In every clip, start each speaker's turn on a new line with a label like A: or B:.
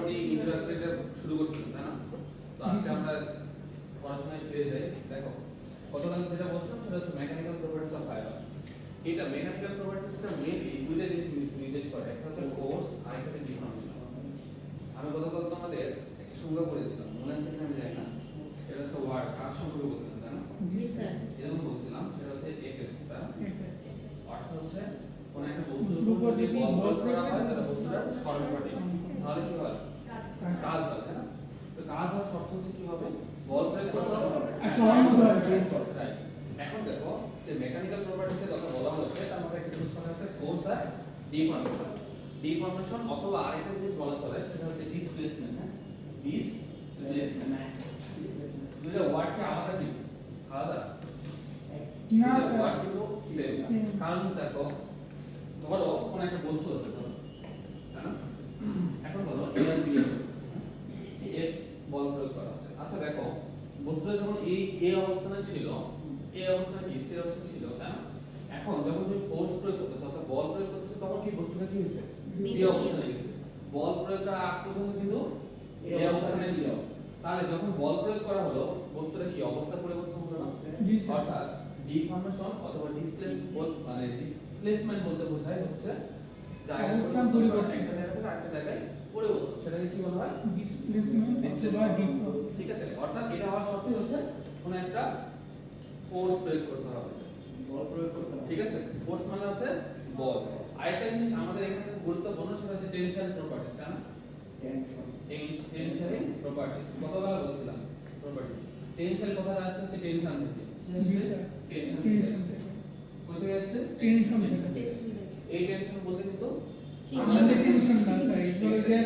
A: মোটামুটি ইন্ট্রোডাক্টরিটা শুরু করছিলাম তাই না? তো আজকে আমরা পড়াশোনায় ফিরে যাই। দেখো গতকাল যেটা বলছিলাম সেটা হচ্ছে মেকানিক্যাল প্রপার্টিজ অফ ফাইবার। এটা মেকানিক্যাল প্রপার্টিজটা মেইনলি দুইটা জিনিস নির্দেশ করে, একটা হচ্ছে ফোর্স আর একটা হচ্ছে ডিফর্মেশন। আমি গতকাল তোমাদের একটা সংজ্ঞা পড়েছিলাম, মনে আছে কিনা আমি জানি না, এটা হচ্ছে ওয়ার্ক, কাজ সম্পর্কে বলছিলাম তাই না?
B: জি স্যার।
A: যেরকম বলছিলাম সেটা হচ্ছে এক্স, অর্থাৎ হচ্ছে কোন একটা বস্তুর উপর যদি বল প্রয়োগ করা হয় তাহলে বস্তুটার সর্বপাটি তাহলে কি হয়? কাজ হয় তাই না? তো কাজ হওয়ার শর্ত হচ্ছে কি হবে? বল প্রয়োগ করতে হবে আর সমানুপাতিক হবে। রাইট। এখন দেখো যে মেকানিক্যাল প্রপার্টিজের কথা বলা হচ্ছে তার মধ্যে একটা জিনিস কথা আছে ফোর্স আর ডিফর্মেশন। ডিফর্মেশন অথবা আরেকটা জিনিস বলা চলে সেটা হচ্ছে ডিসপ্লেসমেন্ট। হ্যাঁ, ডিসপ্লেসমেন্ট দুটো ওয়ার্ড কি আলাদা কি? আলাদা না, ওয়ার্ড কিন্তু সেম। কারণ দেখো ধরো কোন একটা বস্তু আছে ধরো, তাই না? এখন ধরো এর দিয়ে এর বল প্রয়োগ করা আছে। আচ্ছা দেখো বস্তুটা যখন এই অবস্থানে ছিল, এই অবস্থানে কি স্থির অবস্থায় ছিল তাই না? এখন যখন তুমি ফোর্স প্রয়োগ করতেছো অর্থাৎ বল প্রয়োগ করতেছো তখন কি বস্তুটা কি হয়েছে? এই অবস্থানে গেছে। বল প্রয়োগ করার আগ পর্যন্ত কিন্তু এই অবস্থানে ছিল। তাহলে যখন বল প্রয়োগ করা হলো বস্তুটা কি অবস্থা পরিবর্তন হলো না? অর্থাৎ ডিফর্মেশন অথবা ডিসপ্লেসমেন্ট বলতে বোঝায় হচ্ছে জায়গা পরিবর্তন, একটা জায়গা থেকে আরেকটা জায়গায় পরিবর্তন, সেটাকে কি বলা হয়? ডিসপ্লেসমেন্ট। ঠিক আছে, অর্থাৎ এটা হওয়ার শর্তই হচ্ছে কোন একটা ফোর্স প্রয়োগ করতে হবে, বল প্রয়োগ করতে হবে। ঠিক আছে, ফোর্স মানে হচ্ছে বল। আরেকটা জিনিস আমাদের এখানে গুরুত্বপূর্ণ সেটা হচ্ছে টেনশন প্রপার্টিজ, তাই না? টেনশন প্রপার্টিজ কতবার বলছিলাম? প্রপার্টিজ টেনশন কথাটা আসছে হচ্ছে টেনশন থেকে। টেনশন কোথায় আসছে? টেনশন থেকে। এই টেনশন বলতে কিন্তু আমাদের টেনশন না স্যার, এটা হচ্ছে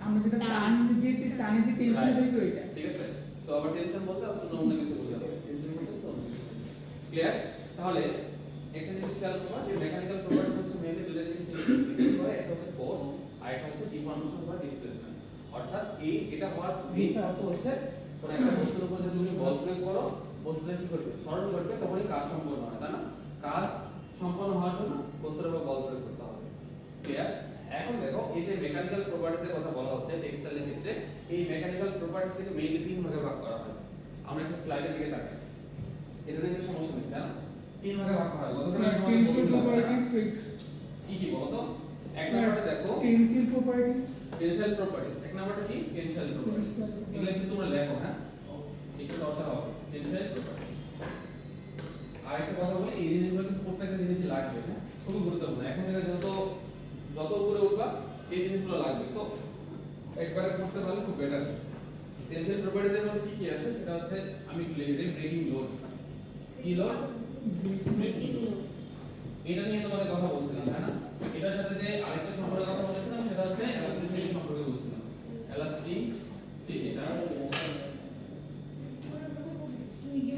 A: আমরা যেটা টানি যে টেনশন হইছে ওইটা। ঠিক আছে, সো আবার টেনশন বলতে আমরা অন্য কিছু বোঝাবো। টেনশন বলতে তো অন্য কিছু। ক্লিয়ার? তাহলে একটা জিনিস খেয়াল করবা যে মেকানিক্যাল প্রপার্টিজ হচ্ছে মেইনলি দুটো জিনিস নির্দেশ করে, একটা হচ্ছে ফোর্স আর একটা হচ্ছে ডিফর্মেশন বা ডিসপ্লেসমেন্ট। অর্থাৎ এটা হওয়ার মেইন শর্ত হচ্ছে কোন একটা বস্তুর উপর যদি তুমি বল প্রয়োগ করো বস্তুটা কি করবে? সরল করবে, তখনই কাজ সম্পন্ন হয় তাই না? কাজ সম্পন্ন হওয়ার জন্য বস্তুর উপর বল প্রয়োগ করতে হবে। ক্লিয়ার? এখন দেখো এই যে মেকানিক্যাল প্রপার্টিজের কথা বলা হচ্ছে টেক্সটাইলের ক্ষেত্রে, এই মেকানিক্যাল প্রপার্টিজ থেকে মেইনলি তিন ভাগে ভাগ করা হয়। আমরা একটা স্লাইডের দিকে তাকাই, এটা নিয়ে সমস্যা নেই তাই না? তিন ভাগে ভাগ করা হয়। টেনশন প্রপার্টিজ কি কি বলো তো? এক নম্বরে দেখো টেনসিল প্রপার্টিজ, টেনসাইল প্রপার্টিজ। এক নম্বরটা কি? Tensile properties. এগুলো কিন্তু তোমরা লেখো, হ্যাঁ একটু দরকার হবে টেনসাইল প্রপার্টিজ। আর একটা কথা বলি, এই জিনিসগুলো কিন্তু প্রত্যেকটা জিনিসই লাগবে, হ্যাঁ খুবই গুরুত্বপূর্ণ। এখন থেকে যত উপরে উঠবা এই জিনিসগুলো লাগবে, সো একবারে পড়তে পারলে খুব বেটার। টেনসাইল প্রপার্টিজের মধ্যে কি কি আছে সেটা হচ্ছে আমি লিখে দিই ব্রেকিং লোড। কি লোড? Breaking load. এটা নিয়ে তোমাদের কথা বলছিলাম তাই না? এটার সাথে যে আরেকটা সম্পর্কে কথা বলেছিলাম সেটা হচ্ছে এলাস্টিসিটি সম্পর্কে বলছিলাম। এলাস্টিসিটি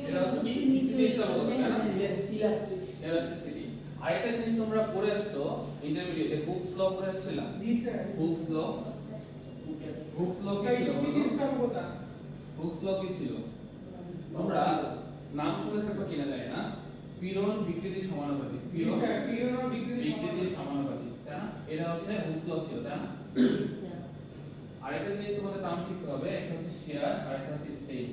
A: এটা হচ্ছে কি? স্থিতিস্থাপকতা তাই না? এলাস্টিসিটি। আরেকটা জিনিস তোমরা পড়ে আসছো ইন্টারমিডিয়েটে, হুকস ল পড়ে আসছিলা? জি স্যার। হুকস ল কি ছিল? স্থিতিস্থাপকতা। হুকস ল কি ছিল? তোমরা নাম শুনেছো কিনা জানি না, পীড়ন বিকৃতি সমানুপাতিক। পীড়ন বিকৃতি সমানুপাতিক তাই না? এটা হচ্ছে হুকস ল ছিল তাই না? আরেকটা জিনিস তোমাদের নাম শিখতে হবে, একটা হচ্ছে শেয়ার আর একটা হচ্ছে স্টেইন।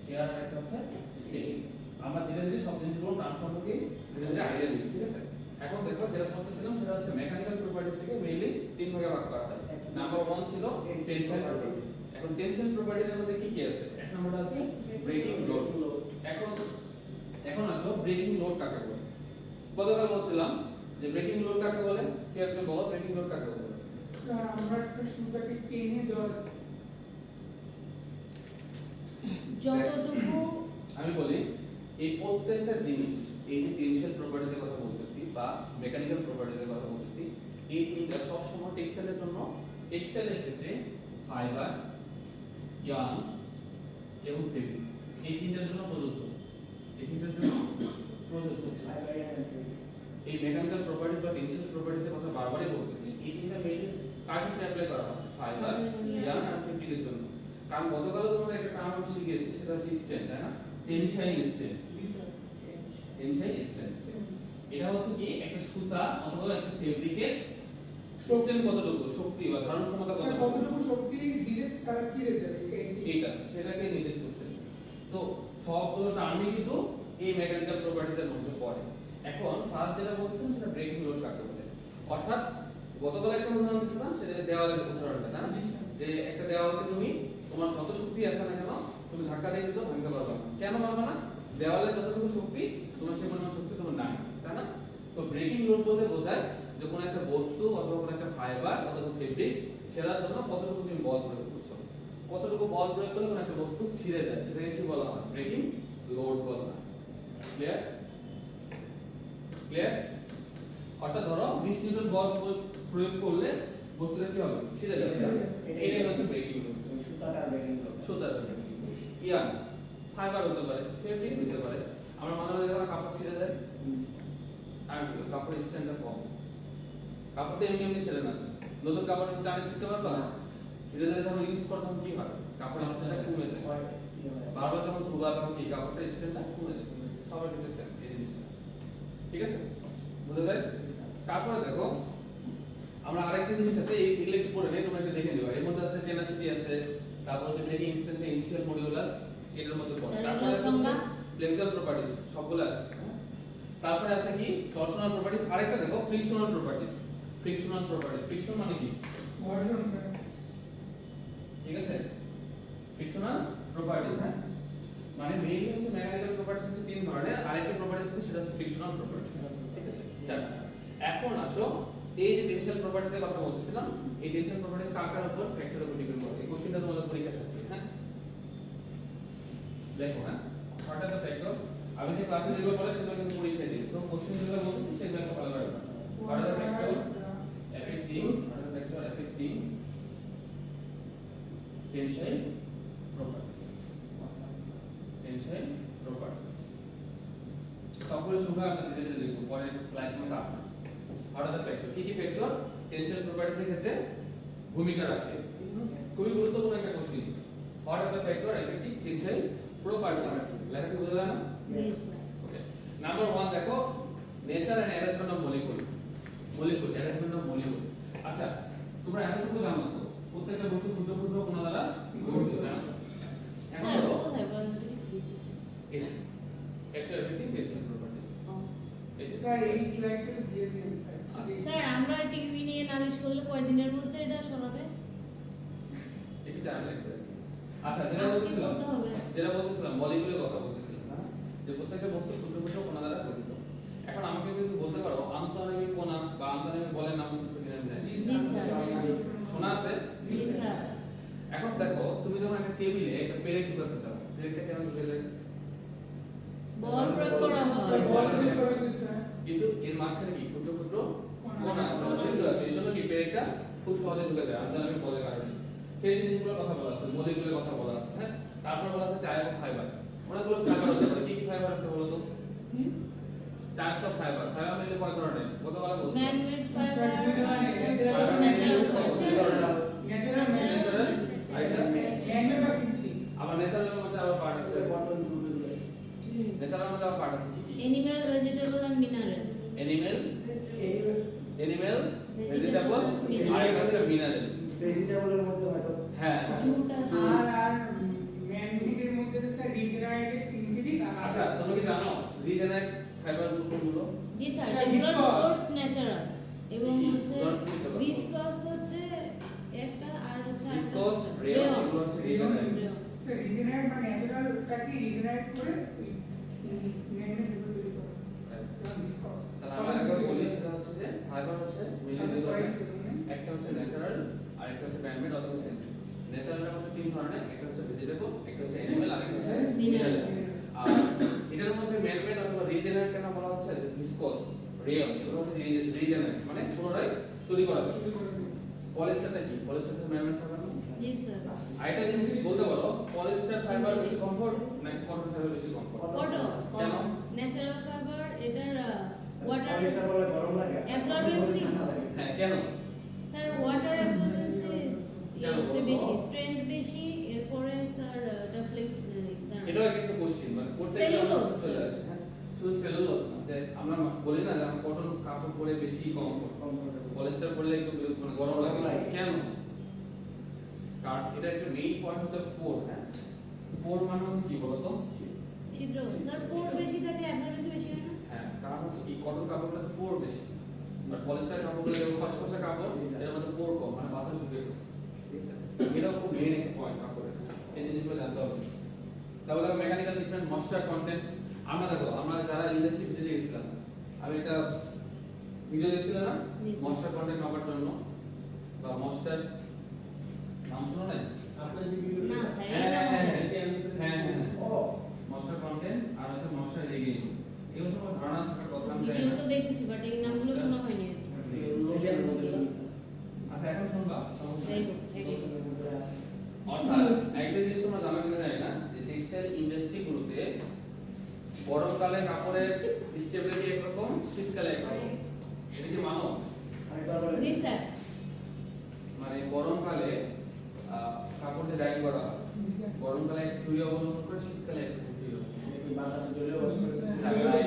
A: শেয়ার আর একটা হচ্ছে স্টেইন। আমরা ধীরে ধীরে সব জিনিসগুলো নাম সম্পর্কে ধীরে ধীরে আইডিয়া দিই। ঠিক আছে, এখন দেখো যেটা বলতেছিলাম সেটা হচ্ছে মেকানিক্যাল প্রপার্টিজ থেকে মেইনলি তিন ভাগে ভাগ করা হয়। নাম্বার 1 ছিল টেনসাইল প্রপার্টিজ। এখন টেনসাইল প্রপার্টিজের মধ্যে কি কি আছে? এক নম্বরটা আছে ব্রেকিং লোড। এখন আসো ব্রেকিং লোড কাকে বলে? গতকাল বলছিলাম যে ব্রেকিং লোড কাকে বলে, কি আছে বলো? ব্রেকিং লোড কাকে বলে?
B: আমরা একটা সুতাকে টেনে যতটুকু
A: আমি বলি এই প্রত্যেকটা জিনিস, এই যে টেনসাইল প্রপার্টিজের কথা বলতেছি বা মেকানিক্যাল প্রপার্টিজের কথা বলতেছি, এই তিনটা সব সময় টেক্সটাইলের জন্য, টেক্সটাইলের ক্ষেত্রে ফাইবার, ইয়ার্ন এবং ফেব্রিক এই তিনটার জন্য প্রযোজ্য। এই তিনটার জন্য প্রযোজ্য। এই মেকানিক্যাল প্রপার্টিজ বা টেনসাইল প্রপার্টিজের কথা বারবারই বলতেছি, এই তিনটা মেইনলি কার ক্ষেত্রে অ্যাপ্লাই করা হয়? ফাইবার, ইয়ার্ন আর ফেব্রিকের জন্য। কারণ গতকাল তোমাদের একটা টার্ম আমি শিখিয়েছি সেটা হচ্ছে স্ট্রেন তাই না? Tensile strain. টেনসাইল স্ট্রেন এটা হচ্ছে কি একটা সুতা অথবা একটা ফেব্রিকের স্ট্রেন কতটুকু, শক্তি বা ধারণ ক্ষমতা কতটুকু
B: মিলে যাবে
A: এটা সেটাকে নির্দেশ করছে। সো সবগুলো টার্মই কিন্তু এই মেকানিক্যাল প্রপার্টিজ এর মধ্যে পড়ে। এখন ফার্স্ট যেটা বলছিলাম সেটা ব্রেকিং লোড কাকে বলে, অর্থাৎ গতকাল একটা উদাহরণ দিয়েছিলাম সেটা দেওয়ালের উদাহরণটা, তাই না? যে একটা দেওয়ালকে তুমি তোমার যত শক্তি আছে না কেন তুমি ধাক্কা দিয়ে কিন্তু ভাঙতে পারবে না। কেন পারবে না? দেওয়ালে যতটুকু শক্তি তোমার সেই পরিমাণ শক্তি তোমার নাই, তাই না? তো ব্রেকিং লোড বলতে বোঝায় যে কোনো একটা বস্তু অথবা কোনো একটা ফাইবার অথবা ফেব্রিক ছেড়ার জন্য কতটুকু তুমি বল প্রয়োগ করছো, কতটুকু বল প্রয়োগ করলে কোনো একটা বস্তু ছিঁড়ে যায়, সেটাকে কি বলা হয়? ব্রেকিং লোড বলা হয়। ক্লিয়ার? ক্লিয়ার? অর্থাৎ ধরো 20 নিউটন বল প্রয়োগ করলে বস্তুটা কি হবে? ছিঁড়ে যাবে। এটাই হচ্ছে ব্রেকিং লোড।
C: সুতাটা ব্রেকিং লোড।
A: সুতাটা ব্রেকিং লোড। ইয়ার ফাইবার হতে পারে, ফেব্রিক হতে পারে। আমরা মাঝে মাঝে যখন কাপড় ছিঁড়ে যায় আর কাপড়ের স্ট্যান্ডটা কম, কাপড়টা এমনি এমনি ছেড়ে না, নতুন কাপড় স্ট্যান্ড ছিঁড়তে পারবা না। ধীরে ধীরে যখন ইউজ করতাম কি হয়? কাপড়ের স্ট্যান্ডটা কমে যায়। বারবার যখন ধোয়া তখন কি কাপড়ের স্ট্যান্ডটা কমে যায়। সবাই কিন্তু সেম এই জিনিসটা। ঠিক আছে? বুঝা যায়? তারপরে দেখো আমরা আরেকটা জিনিস আছে, এগুলো একটু পড়ে নেই, তোমরা একটু দেখে নিবা। এর মধ্যে আছে টেনাসিটি আছে, তারপর হচ্ছে ব্রেকিং এক্সটেনশন, ইনিশিয়াল মডিউলাস, এটার মধ্যে পড়ে। তারপরে আছে ফ্লেক্সুরাল প্রপার্টিজ, সবগুলো আছে। তারপরে আছে কি টরশনাল প্রপার্টিজ, আরেকটা দেখো frictional properties. Frictional properties, friction মানে কি?
B: ঘর্ষণ।
A: ঠিক আছে? ফ্রিকশনাল প্রপার্টিজ, হ্যাঁ, মানে মেইনলি হচ্ছে মেকানিক্যাল প্রপার্টিজ হচ্ছে তিন ধরনের, আরেকটা প্রপার্টিজ হচ্ছে সেটা হচ্ছে ফ্রিকশনাল প্রপার্টিজ। ঠিক আছে? চারটা। এখন আসো এই যে টেনশন প্রপার্টিজের কথা বলতেছিলাম, এই টেনশন প্রপার্টিজ কার উপর? ফ্যাক্টরের উপর ডিপেন্ড করে। এই কোশ্চেনটা তোমাদের পরীক্ষা থাকবে, হ্যাঁ, দেখো, হ্যাঁ, হোয়াট আর দ্য ফ্যাক্টর। আমি যে ক্লাসে যেগুলো বলে সেগুলো কিন্তু পরীক্ষায় দিই। সো কোশ্চেন যেগুলো বলতেছি সেগুলো ফলো করবে। What are the factor affecting tensile properties, tensile properties সবগুলো সংখ্যা আমরা ধীরে ধীরে দেখব, পরে স্লাইড মধ্যে আছে। হোয়াট আর দ্য ফ্যাক্টর, কি কি ফ্যাক্টর টেনশন প্রপার্টিজ এর ক্ষেত্রে ভূমিকা রাখে? খুবই গুরুত্বপূর্ণ একটা question. What are the factor affecting tensile properties, লেখা কি বোঝা যায় না? ওকে, নাম্বার 1 দেখো nature and arrangement of molecule. Molecule, arrangement of molecule. আচ্ছা, তোমরা এতটুকু জানো তো প্রত্যেকটা বস্তু ক্ষুদ্র ক্ষুদ্র কণা দ্বারা গঠিত, তাই না? এখন বলো এই factor affecting tension properties.
B: Sir এই স্লাইডটা দিয়ে দিন
D: স্যার। আমরা টিভি নিয়ে নালিশ করলে কয় দিনের মধ্যে এটা সরাবে?
A: এটা জানা লাগবে। আচ্ছা, যেটা বলতেছিলাম মলিকুলের কথা বলতেছিলাম, হ্যাঁ, যে প্রত্যেকটা বস্তু ক্ষুদ্র ক্ষুদ্র কণা দ্বারা গঠিত। এখন আমাকে যদি বলতে পারো আন্তঃনামিক কণা বা আন্তঃনামিক বলের নাম শুনছো কিনা আমি জানি না, শোনা আছে?
D: জি স্যার।
A: এখন দেখো তুমি যখন একটা টেবিলে একটা পেরেক ঢুকাতে চাও, পেরেকটা কেন ঢুকে যায়?
D: বল প্রয়োগ করা হয়।
B: বল প্রয়োগ করা হয় স্যার,
A: কিন্তু এর মাঝখানে কি ক্ষুদ্র ক্ষুদ্র কণা আছে, ছিদ্র আছে, এই জন্য কি পেরেকটা খুব সহজে ঢুকে যায় আন্তঃনামিক বলের কারণে। সেই জিনিসগুলোর কথা বলা আছে, মলিকুলের কথা বলা আছে, হ্যাঁ। তারপর বলা আছে টাইপ অফ ফাইবার, অনেকগুলো ফাইবার হতে পারে। কি কি ফাইবার আছে বলো তো? টাইপস অফ ফাইবার, ফাইবার মিলে কয় ধরনের? কত বলা বলছো?
D: ম্যান মেড ফাইবার,
B: দুই ধরনের,
A: ন্যাচারাল, আরেকটা
B: ম্যানমেড বা সিনথেটিক।
A: আবার ন্যাচারালের মধ্যে আবার পার্ট আছে, কটন চুলগুলো। ন্যাচারালের মধ্যে আবার পার্ট আছে কি কি?
D: Animal, vegetable and mineral.
A: Animal, vegetable, আরেকটা হচ্ছে মিনারেল।
C: ভেজিটেবলের মধ্যে হয়তো
A: হ্যাঁ,
B: আর ম্যানমেডের মধ্যে স্যার রিজেনারেটেড, সিনথেটিক।
A: আচ্ছা, তুমি কি জানো রিজেনারেট ফাইবার কোনগুলো?
D: জি স্যার, এগুলোর সোর্স ন্যাচারাল এবং হচ্ছে ভিসকস হচ্ছে একটা, আর হচ্ছে
A: ভিসকস, রেয়ন, এগুলো হচ্ছে রিজেনারেট।
B: স্যার রিজেনারেট বা ন্যাচারালটাকে রিজেনারেট করে ম্যানমেড তৈরি করে ভিসকস।
A: তাহলে আমরা একবার বলি, সেটা হচ্ছে যে ফাইবার হচ্ছে মেইনলি দুই ধরনের, একটা হচ্ছে ন্যাচারাল আর একটা হচ্ছে ম্যানমেড অথবা সিনথেটিক। ন্যাচারালের মধ্যে তিন ধরনের, একটা হচ্ছে ভেজিটেবল, একটা হচ্ছে অ্যানিমাল, আর একটা হচ্ছে মিনারেল। আর এটার মধ্যে ম্যানমেড অথবা রিজেনারেট কেন বলা হচ্ছে? ভিসকস, রেয়ন, এগুলো হচ্ছে রিজেনারেট, মানে পুনরায় তৈরি করা যায়। পলিস্টারটা কি? পলিস্টারটা ম্যানমেড ফাইবার না?
D: জি স্যার।
A: আরেকটা জিনিস বলতে পারো, পলিস্টার ফাইবার বেশি কমফোর্ট নাকি কটন ফাইবার বেশি কমফোর্ট?
D: কটন।
A: কেন?
D: ন্যাচারাল ফাইবার এটার ওয়াটার
C: পলিস্টার বলে গরম লাগে,
D: অ্যাবজর্বেন্সি।
A: হ্যাঁ, কেন?
D: স্যার ওয়াটার অ্যাবজর্বেন্সি এটা বেশি, স্ট্রেংথ বেশি, এরপরে স্যার এটা ফ্লেক্স।
A: এটাও একটা কোশ্চেন, মানে করতে গেলে চলে আসে, হ্যাঁ। শুধু সেলুলোজ না, যে আমরা বলি না যে কটন কাপড় পরে বেশি কমফোর্ট, পলিস্টার পরলে একটু মানে গরম লাগে। কেন? কারণ এটা একটা মেইন পয়েন্ট হচ্ছে পোর। হ্যাঁ, পোর মানে হচ্ছে কি বলতো?
D: ছিদ্র। স্যার পোর বেশি থাকলে অ্যাবজর্বেন্সি বেশি হয় না?
A: হ্যাঁ, কারণ হচ্ছে কি কটন কাপড়গুলোতে পোর বেশি, আর পলিস্টার কাপড়গুলো যেমন খসখসে কাপড় এর মধ্যে পোর কম, মানে বাতাস ঢুকে গেছে। এটাও খুব মেইন একটা পয়েন্ট কাপড়ের, এই জিনিসগুলো জানতে হবে। তারপরে দেখো মেকানিক্যাল ট্রিটমেন্ট, ময়েশ্চার কন্টেন্ট। আমরা দেখো আমরা যারা ইন্ডাস্ট্রি ভিজিটে গেছিলাম, আমি একটা ভিডিও দেখছিলাম না ময়েশ্চার কন্টেন্ট মাপার জন্য, বা ময়েশ্চার নাম শুনো নাই?
C: আপনার যে ভিডিও
D: না স্যার
A: হ্যাঁ
C: ও
A: ময়েশ্চার কন্টেন্ট আর হচ্ছে ময়েশ্চার রিগেইন, এগুলো সব ধারণা থাকার কথা। আমি জানি
D: ভিডিও
A: না।
D: তো দেখেছি বাট এই নামগুলো শোনা হয়নি।
C: এশিয়ার মধ্যে শুনেছি।
A: আচ্ছা এখন শুনবা।
D: যাই হোক,
A: অর্থাৎ একটা জিনিস তোমরা জানো কিনা জানি না, যে টেক্সটাইল ইন্ডাস্ট্রিগুলোতে গরমকালে কাপড়ের স্টেবিলিটি একরকম, শীতকালে একরকম। এটা কি মানো?
C: আরেকবার বলেন।
D: জি স্যার।
A: মানে গরমকালে কাপড় যে ডাইং করা হয়, গরমকালে এক থিওরি অবলম্বন করে, শীতকালে এক থিওরি অবলম্বন
C: কি বাতাসে চলে বসে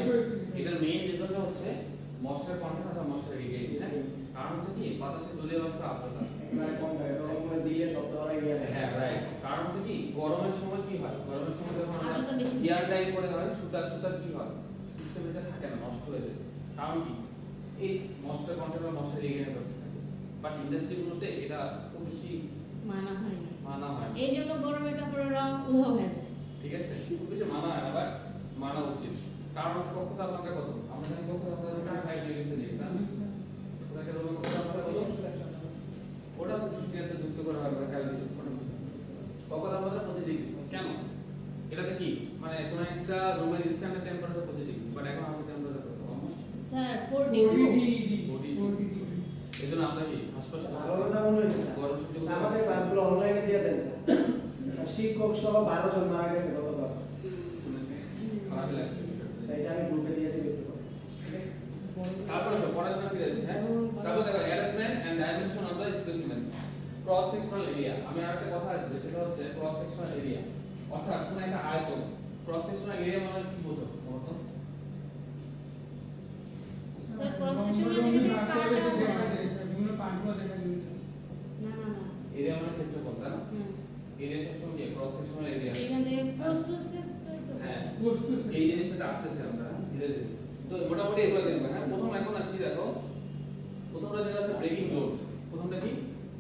A: করে। এটার মেইন রিজনটা হচ্ছে ময়েশ্চার কন্টেন্ট অথবা ময়েশ্চার রিগেইন। হ্যাঁ, কারণ হচ্ছে কি বাতাসে জলীয় বাষ্প আর্দ্রতা
C: একবারে কম থাকে, তখন করে দিলে শব্দ হয় গিয়ে থাকে।
A: হ্যাঁ রাইট। কারণ হচ্ছে কি গরমের সময় কি হয়, গরমের সময় যখন আমরা
D: আর্দ্রতা বেশি।
A: এয়ার টাইট করে হয়, সুতার কি হয়, সিস্টেমটা থাকে না, নষ্ট হয়ে যায়। কারণ কি এই ময়েশ্চার কন্টেন্ট বা ময়েশ্চার রিগেইন করতে থাকে, বাট ইন্ডাস্ট্রিগুলোতে এটা খুব বেশি
D: মানা হয় না।
A: মানা হয় না।
D: এই জন্য গরমে কাপড়ের রং উধাও হয়ে যায়।
A: ঠিক আছে, খুব বেশি মানা হয় না, বাট মানা উচিত। কারণ হচ্ছে কক্ষ তাপমাত্রা কত, আমরা জানি কক্ষ তাপমাত্রা 5 ডিগ্রি সেলসিয়াস, না ওটাকে রুমে কক্ষ তাপমাত্রা কত, ওটা তো কিছু দিয়ে যুক্ত করা হবে ক্যালকুলেশন করে। কক্ষ তাপমাত্রা 25 ডিগ্রি। কেন? এটাতে কি মানে কোন একটা রুমের স্ট্যান্ডার্ড টেম্পারেচার 25 ডিগ্রি, বাট এখন আমাদের টেম্পারেচার কত? Almost
D: sir 4 degree.
B: 40 ডিগ্রি।
A: এজন্য আমরা কি হাসপাতাল
C: ভালো কথা মনে হয়েছে স্যার।
A: গরম সহ্য করতে
C: আমাদের
A: পারছি না।
C: ক্লাসগুলো অনলাইনে দিয়ে দেন স্যার। স্যার, শিক্ষক সহ 12 জন মারা গেছে গত বছর।
A: শুনেছি, খারাপ লাগছে বিষয়টা।
C: সেইটা আমি গ্রুপে দিয়েছি দেখতে পাবো। ঠিক আছে?
A: তারপরে সব পড়াশোনা ফিরে আসছে। হ্যাঁ, তারপর দেখো arrangement and dimension of the specimen, cross sectional area. আমি আরেকটা কথা আসবে, সেটা হচ্ছে ক্রস সেকশনাল এরিয়া, অর্থাৎ কোন একটা আয়তন। ক্রস সেকশনাল এরিয়া মানে কি বোঝো বলতো?
D: স্যার ক্রস সেকশনাল যেখানে কাটা হয়।
B: বিভিন্ন পার্টগুলো দেখা যায়।
D: না না না।
A: এরিয়া মানে ক্ষেত্রফল, তাই না?
D: হুম।
A: এরিয়া সবসময় কি ক্রস সেকশনাল এরিয়া।
D: এখানে প্রস্থচ্ছেদ তো।
A: হ্যাঁ,
B: বস্তু
A: এই জিনিসটা আসতেছে আমরা ধীরে ধীরে। তো মোটামুটি এগুলো দেখবো। হ্যাঁ, প্রথম এখন আসি দেখো, প্রথমটা যেটা হচ্ছে ব্রেকিং লোড। প্রথমটা কি?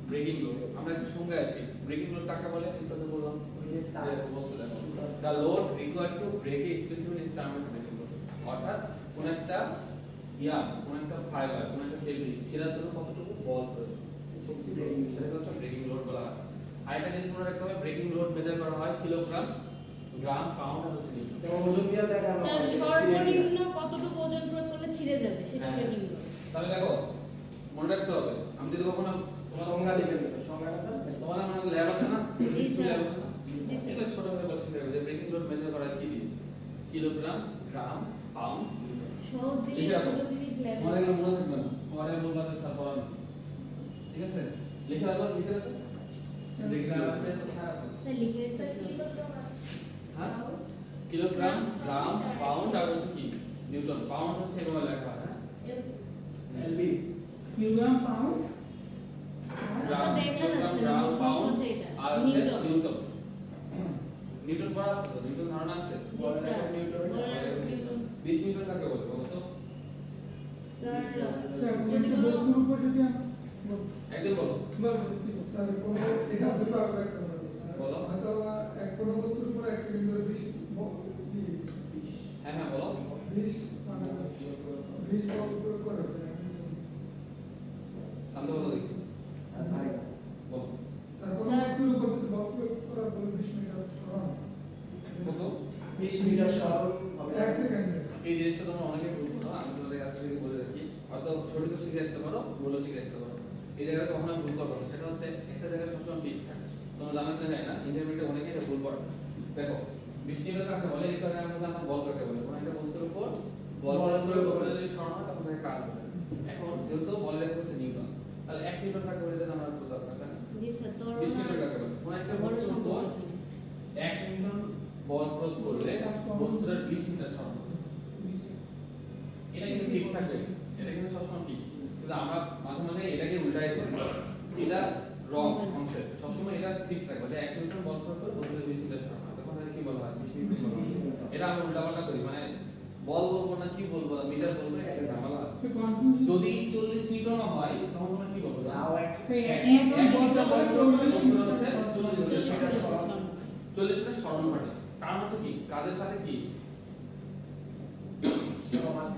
A: Breaking load. আমরা একটু সংজ্ঞায় আসি। ব্রেকিং লোড কাকে বলে? একটু আগে বললাম।
C: ওই যে তার
A: যে বলতে দেখো, the load required to break a specimen is termed as breaking load. অর্থাৎ কোন একটা কোন একটা ফাইবার, কোন একটা ফেব্রিক ছেড়ার জন্য কতটুকু বল প্রয়োজন, শক্তি প্রয়োজন, সেটা হচ্ছে ব্রেকিং লোড বলা হয়। আরেকটা জিনিস মনে রাখতে হবে, ব্রেকিং লোড মেজার করা হয় কিলোগ্রাম, গ্রাম, পাউন্ড আর হচ্ছে নিউটন।
C: যেমন ওজন দিয়ে দেখানো
D: স্যার
C: হয়।
D: সর্বনিম্ন কতটুকু ওজন প্রয়োগ করলে ছিঁড়ে যাবে সেটা
A: হ্যাঁ।
D: Breaking load.
A: তাহলে দেখো মনে রাখতে হবে, আমি যদি কখনো
C: সংজ্ঞা দিবেন তো, সংজ্ঞাটা স্যার?
A: তোমাদের মনে ল্যাব আছে না,
D: জি স্যার।
A: ল্যাব আছে না,
D: জি স্যার।
A: এটা ছোট করে বলছি যে ব্রেকিং লোড মেজার করা হয় কি দিয়ে? কিলোগ্রাম, গ্রাম, পাউন্ড, নিউটন।
D: সহজ জিনিস
A: লিখে রাখো।
D: ছোট জিনিস লেভেল।
A: তোমাদের এগুলো মনে থাকবে না, পরে বলবা যে স্যার পড়ানো। ঠিক আছে, লিখে রাখো, লিখে রাখো।
D: স্যার লিখে রেখেছি।
A: হ্যাঁ, কিলোগ্রাম, গ্রাম, পাউন্ড আর হচ্ছে কি নিউটন। পাউন্ড হচ্ছে এগুলো লেখা হয়। হ্যাঁ,
C: এলবি
B: কিলোগ্রাম পাউন্ড
A: গ্রাম,
D: স্যার দেখা যাচ্ছে না,
A: গ্রাম,
D: ছোট
A: পাউন্ড
D: ছোট এটা
A: আর হচ্ছে
D: নিউটন।
A: নিউটন। নিউটন পড়া আছে তো, নিউটন ধারণা আছে।
D: জি স্যার। নিউটন।
A: 20 নিউটন কাকে বলে বলো তো?
D: স্যার
B: স্যার
D: যদি
B: কোনো
D: কোনো
B: বস্তুর উপর যদি
A: একজন বলো।
E: স্যার কোনো এটা দুটো ব্যাখ্যা করতে স্যার
A: বলো।
E: হয়তো কোনো বস্তুর উপর এক সেকেন্ড ধরে বেশি
A: হ্যাঁ হ্যাঁ বলো।
E: বিশ মানে 20 বল প্রয়োগ করে স্যার
A: শান্ত বলো দেখি,
C: স্যার ভাই
A: বলো।
E: স্যার কোনো
D: স্যার।
E: বস্তুর উপর যদি বল প্রয়োগ করার পরে 20 মিটার সমান
A: কত?
C: 20 মিটার সরল হবে
E: এক সেকেন্ডে
A: এই জিনিসটা তোমরা অনেকে ভুল করো, আমি তোমাদের কাছ থেকে বলে রাখি, হয়তো সঠিক শিখে আসতে পারো, ভুলও শিখে আসতে পারো। এই জায়গায় কখনো ভুল করো না, সেটা হচ্ছে একটা জায়গায় সবসময় ফিক্স থাকে। তোমরা জানো না যায় না, ইন্টারমিডিয়েটে অনেকে এটা ভুল করে। দেখো 20 নিউটন কাকে বলে, এটা আমরা জানলাম বল কাকে বলে। কোনো একটা বস্তুর উপর বল প্রয়োগ করে বস্তুটা যদি সরানো হয় তখন তাকে কাজ হবে। এখন যেহেতু বলের একটা হচ্ছে নিউটন, তাহলে 1 নিউটন কাকে বলে এটা জানার দরকার, তাই না?
D: জি স্যার তোর
A: 20 নিউটন কাকে বলে? কোনো একটা বস্তুর উপর 1 নিউটন বল প্রয়োগ করলে বস্তুটার 20 মিটার সরানো হবে। এটা কিন্তু ফিক্স থাকবে, এটা কিন্তু সবসময় ফিক্স। কিন্তু আমরা মাঝে মাঝে এটাকে উল্টাই করি, এটা রং। অনসেট সবসময় এটা ফিক্স রাখবে যে 1 নিউটন বল প্রয়োগ করে বস্তুতে 20 মিটার সরানো হয় তখন কি বলা হয় 20 মিটার সরানো এটা আমরা উল্টাপাল্টা করি মানে বল বলবো না কি বলবো মিটার বলবো এটা ঝামেলা হয়
B: So confusion.
A: যদি 40 নিউটন হয় তখন তোমরা কি বলবো
C: নাও এক
B: এক নিউটন বলটা বল 40 মিটার
A: হচ্ছে 40
C: মিটার
A: মিটার
C: সরানো।
A: 40 মিটার সরানো ঘটে কারণ হচ্ছে কি কাজের সাথে কি
C: সমান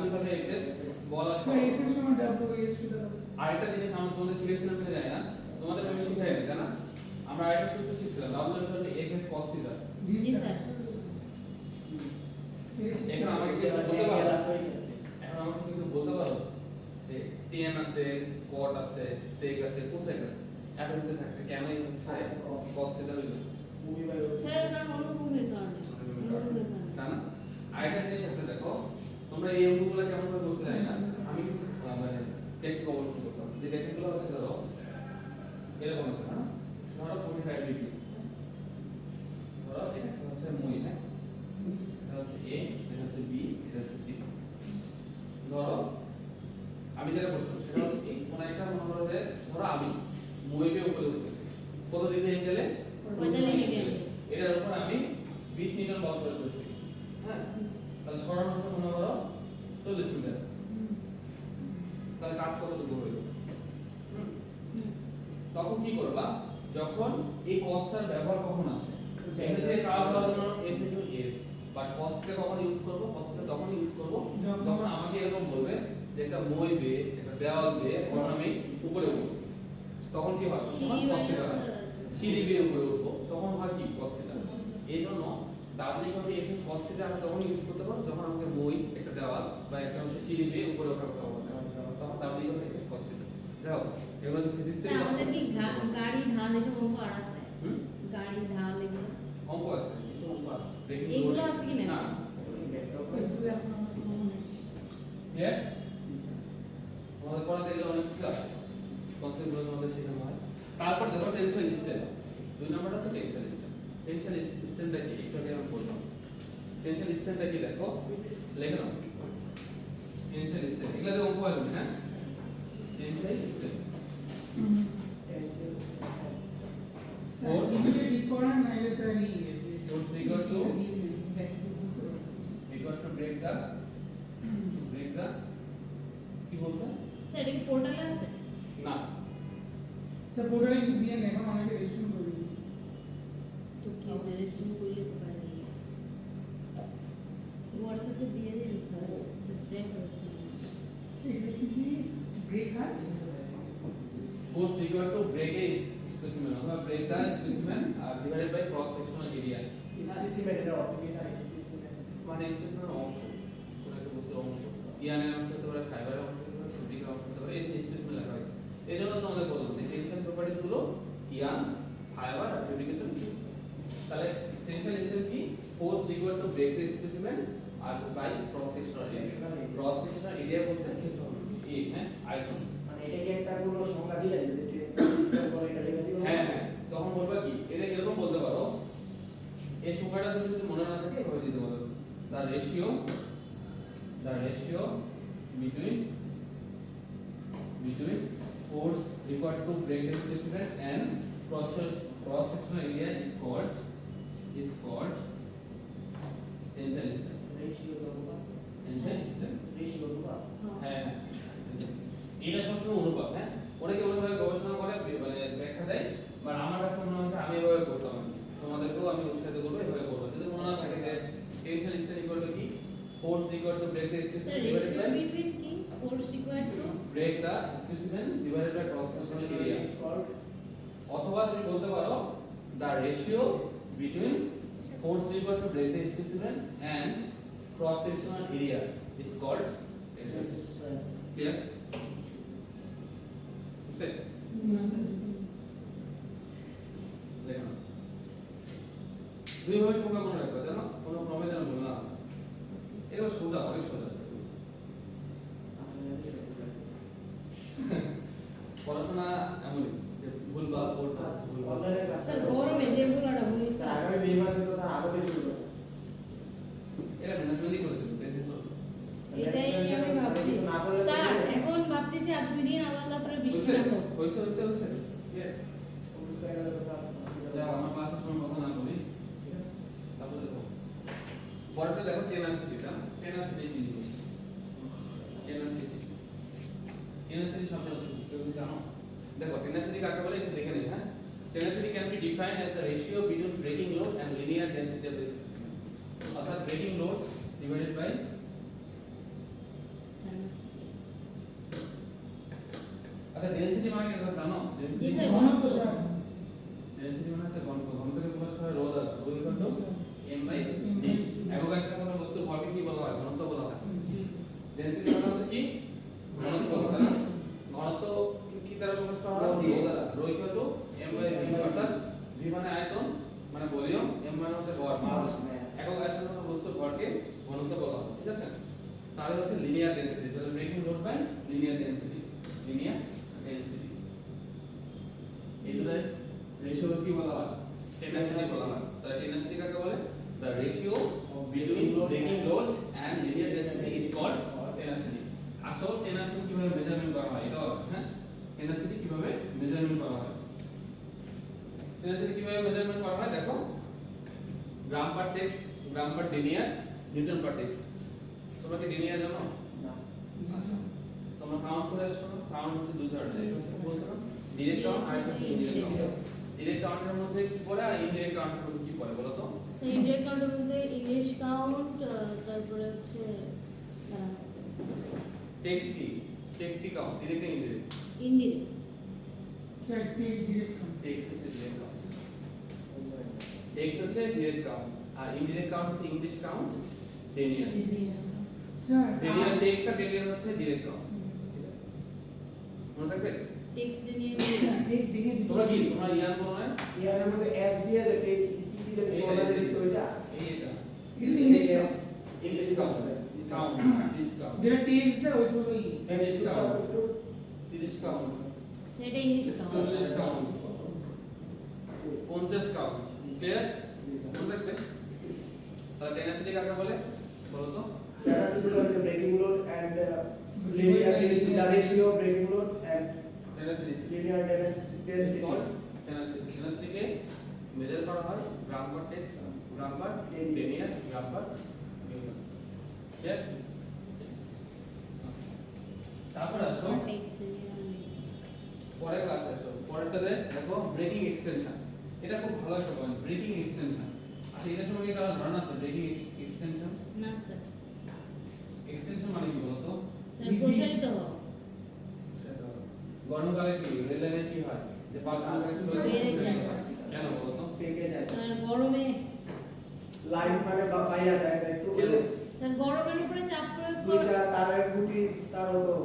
A: W মানে Fs বল আর
B: So
A: সরণ
B: if it's from W is to the
A: আরেকটা জিনিস আমরা তোমাদের শিখেছিলাম কিনা জানি না তোমাদের আমি শিখাই দিই না আমরা আরেকটা সূত্র শিখছিলাম W মানে Fs cos θ
D: জি স্যার
A: এখন আমাকে কি বলতে পারো এখন আমাকে কিন্তু বলতে পারো যে tan আছে cot আছে sec আছে cosec আছে এখন হচ্ছে থাকতে কেন এই হচ্ছে cos θ হইলো
C: মুভি বাই
D: স্যার কারণ অনুভবের কারণে অনুভবের কারণে
A: তাই না আরেকটা জিনিস আছে দেখো তোমরা এই অঙ্কগুলো কেমন করে বলতে জানি না আমি কিছু মানে টেকনিক অবলম্বন করতাম যে টেকনিকগুলো হচ্ছে ধরো এরকম আছে না ধরো 45 ডিগ্রি ধরো এটা হচ্ছে মই হ্যাঁ এটা হচ্ছে A এটা হচ্ছে B এটা হচ্ছে C ধরো আমি যেটা করতাম সেটা হচ্ছে কি কোন একটা মনে করো যে ধরো আমি মইকে উপরে উঠতেছি কত ডিগ্রি অ্যাঙ্গেলে
D: 45 ডিগ্রি
A: এটার উপর আমি 20 নিউটন বল প্রয়োগ করছি হ্যাঁ তাহলে সরণ হচ্ছে মনে করো 40 মিটার তাহলে কাজ কতটুকু হইল তখন কি করবা যখন এই কস্টার ব্যবহার কখন আসে এখানে থেকে কাজ হওয়ার জন্য F/S বাট কস্টকে কখন ইউজ করব কস্টকে তখন ইউজ করব যখন আমাকে এরকম বলবে যে একটা মই বে একটা দেওয়াল বে আমি উপরে উঠবো তখন কি হয়
D: সিঁড়ি
A: কস্টে
D: বাইরে
A: হয় সিঁড়ি বে উপরে উঠবো তখন হয় কি কস্টে এই জন্য ডাবলিং হবে Fs cos θ আমরা তখন ইউজ করতে পারবো যখন আমাকে মই একটা দেওয়াল বা একটা হচ্ছে সিঁড়ি বেয়ে উপরে ওঠার কথা বলতে তখন ডাবলিং হবে Fs cos θ যাও এগুলো হচ্ছে ফিজিক্সের
D: স্যার আমাদের কি গাড়ি ঢাল দেখে অঙ্ক আর আছে
A: হুম
D: গাড়ি ঢাল এগুলো
A: অঙ্ক আছে কিছু অঙ্ক আছে দেখি
D: এগুলো আছে কি না?
A: না
B: class number 2
A: হ্যাঁ আমাদের পড়াতে গেলে অনেক কিছু আছে কনসেপ্টগুলো আমাদের শেখানো হয় তারপর দেখো টেনশন স্টেপ 2 নাম্বারটা হচ্ছে টেনশন স্টেপ টেনশন স্টেপটা কি এটাকে আমরা বললাম টেনশন স্টেপটা কি দেখো লিখে নাও টেনশন স্টেপ এগুলো দিয়ে অঙ্ক আসবে হ্যাঁ tension step
B: force equal to
A: force equal to break the কি বলছে
D: স্যার এটা কি পোর্টালে আছে
A: না
B: স্যার পোর্টালে কিছু দিয়ে নেই এখন অনেকে রেজিস্ট্রেশন করে দিই
D: তো কি রেজিস্ট্রেশন করলে তো পারে হোয়াটসঅ্যাপে দিয়ে দিন স্যার দেখো হচ্ছে
B: এটা কি ব্রেক হয়
A: force equal to break a specimen অথবা break the specimen divided by cross sectional area
C: specimen এর অর্থ কি স্যার স্পেসিমেন
A: মানে স্পেসিমেনের অংশ কোন একটা বস্তুর অংশ ইয়ানের অংশ হতে পারে ফাইবারের অংশ হতে পারে ফেব্রিকের অংশ হতে পারে এই স্পেসিমেন লেখা হয়েছে এইজন্য তো আমরা বললাম যে টেনশন প্রপার্টিজ গুলো ইয়ান ফাইবার আর ফেব্রিকের জন্য তাহলে টেনশন স্ট্রেস কি force equal to break the specimen আর বাই ক্রস সেকশনাল এরিয়া বলতে ক্ষেত্রফল এ হ্যাঁ আয়তন
C: মানে এটাকে একটা কোনো সংজ্ঞা দিলেন যে করে এটা লিখে দিবেন
A: হ্যাঁ হ্যাঁ তখন বলবা কি এটা এরকম বলতে পারো এই সংখ্যাটা তুমি যদি মনে না থাকে এভাবে দিতে পারো the ratio between force required to break the specimen and cross sectional area is called tensile strength
C: ratio অনুপাত
A: tensile strength
C: রেশিও অনুপাত
A: হ্যাঁ এটা সবসময় অনুপাত হ্যাঁ অনেকে অনেকভাবে গবেষণা করে মানে ব্যাখ্যা দেয় বাট আমার কাছে মনে হচ্ছে আমি এভাবে করতাম আর কি তোমাদেরকেও আমি উৎসাহিত করবো এভাবে করবো যদি মনে না থাকে যে টেনশন স্ট্রেস ইকুয়াল টু কি force equal to break the
D: sir
A: specimen divided
D: ratio
A: by
D: between কি force required to
A: break the specimen divided by cross sectional area
C: is called
A: অথবা তুমি বলতে পারো the ratio between force equal to break the specimen and cross sectional area is called tension stress clear বুঝতে দেখো দুইভাবে সংখ্যা মনে রাখবা জানো কোনো ক্রমে যেন ভুল না হয় এগুলো সোজা অনেক সোজা পড়াশোনা এমনই যে ভুল বা পড়তে ভুল বা
C: অনলাইনে ক্লাস
D: স্যার গরমে যেগুলোটা বলি
C: স্যার
D: স্যার
C: আগামী 2 মাসে তো স্যার আরো বেশি হলো স্যার
A: এটা ম্যানেজমেন্টই করে দেবে টেনশন করো
D: এটাই আমি ভাবছি স্যার এখন ভাবতেছি আর 2 দিন আলাদা করে বৃষ্টি না হোক
A: হইছে tenacity কাকে বলে একটু দেখে নিন হ্যাঁ tenacity can be defined as the ratio between breaking load and linear density of the system অর্থাৎ breaking load divided by আচ্ছা ডেনসিটি মানে কি জানো
D: জি
A: ডেনসিটি
D: স্যার ঘনত্ব
A: ডেনসিটি মানে হচ্ছে ঘনত্ব ঘনত্বকে প্রকাশ করা হয় রো দ্বারা rho equal to m by d একক একটা কোনো বস্তুর ভরকে কি বলা হয় ঘনত্ব বলা হয় ডেনসিটি মানে হচ্ছে কি ঘনত্ব তাই না ঘনত্ব কি দ্বারা প্রকাশ করা হয় রো দ্বারা rho equal to m by d অর্থাৎ v মানে আয়তন মানে ভলিউম m মানে হচ্ছে ভর মাস একক আয়তন কোনো বস্তুর ভরকে ঘনত্ব বলা হয় ঠিক আছে তাহলে হচ্ছে লিনিয়ার ডেনসিটি তাহলে breaking load by linear density linear density এই দুটাই রেশিও কি বলা হয় টেনাসিটি বলা হয় তাহলে টেনাসিটি কাকে বলে the ratio between breaking load and linear density is called tenacity আসল টেনাসিটি কিভাবে মেজারমেন্ট করা হয় এটাও আছে হ্যাঁ টেনাসিটি কিভাবে মেজারমেন্ট করা হয় টেনাসিটি কিভাবে মেজারমেন্ট করা হয় দেখো গ্রাম পার টেক্স গ্রাম পার লিনিয়ার নিউটন পার টেক্স তোমরা কি লিনিয়ার জানো
C: না
A: তোমরা কাউন্ট করে আসছো কাউন্ট হচ্ছে দুই ধরনের একটা হচ্ছে বলছো না ডাইরেক্ট কাউন্ট আর একটা হচ্ছে ইনডাইরেক্ট কাউন্ট ডাইরেক্ট কাউন্টের মধ্যে কি পড়ে আর ইনডাইরেক্ট কাউন্টের মধ্যে কি পড়ে বলো তো
D: স্যার ইনডাইরেক্ট কাউন্টের মধ্যে ইংলিশ কাউন্ট তারপরে হচ্ছে
A: টেক্স কি কাউন্ট ডাইরেক্ট না indirect
D: indirect
B: sir text direction
A: tex হচ্ছে ডাইরেক্ট কাউন্ট টেক্স হচ্ছে ডাইরেক্ট কাউন্ট আর ইনডাইরেক্ট কাউন্ট হচ্ছে English count linear
B: sir
A: linear tex আর লিনিয়ার হচ্ছে ডাইরেক্ট কাউন্ট ঠিক আছে মনে থাকবে
D: টেক্সট নিয়ে
B: টেক্সট ডিরে
A: তোমরা ইয়ান বলো না
C: ইয়ার মধ্যে এস দিয়ে যে কি যে বলা যায় তো এটা
A: এইটা
B: English
A: English count count this count
B: যেটা টেক্সট দেয় ওই তো ওই
A: ইংলিশ কাউন্ট দিস কাউন্ট
D: সেটা English count
A: 40 count 50 count clear মনে রাখবে তাহলে টেনাসিটি কাকে বলে বলো তো
C: tenacity is the breaking load and linear density the ratio of breaking load and
A: tenacity
C: linear density
A: tenacity K measure করা হয় গ্রাম পার টেক্স গ্রাম পার লিনিয়ার গ্রাম পার নিউটন ক্লিয়ার তারপর আসো
D: টেক্সট নিয়ে
A: পরের ক্লাসে আসো পরেরটাতে দেখো ব্রেকিং এক্সটেনশন এটা খুব ভালো একটা পয়েন্ট ব্রেকিং এক্সটেনশন আচ্ছা এটা সম্পর্কে কারো ধারণা আছে ব্রেকিং এক্সটেনশন
D: না স্যার
A: এক্সটেনশন মানে কি বলো তো
D: স্যার প্রসারিত হওয়া
A: সেটা গরমকালে কি রেল লাইনে কি হয় যে পাতলা কাছে
D: বেড়ে যায়।
A: কেন বলো তো
C: পেকে যায়
D: স্যার গরমে
C: লাইন মানে বাইরে যায় একটু
A: কেন?
D: স্যার গরমের উপরে চাপ প্রয়োগ করে
C: দুইটা তারের খুঁটি তারও তো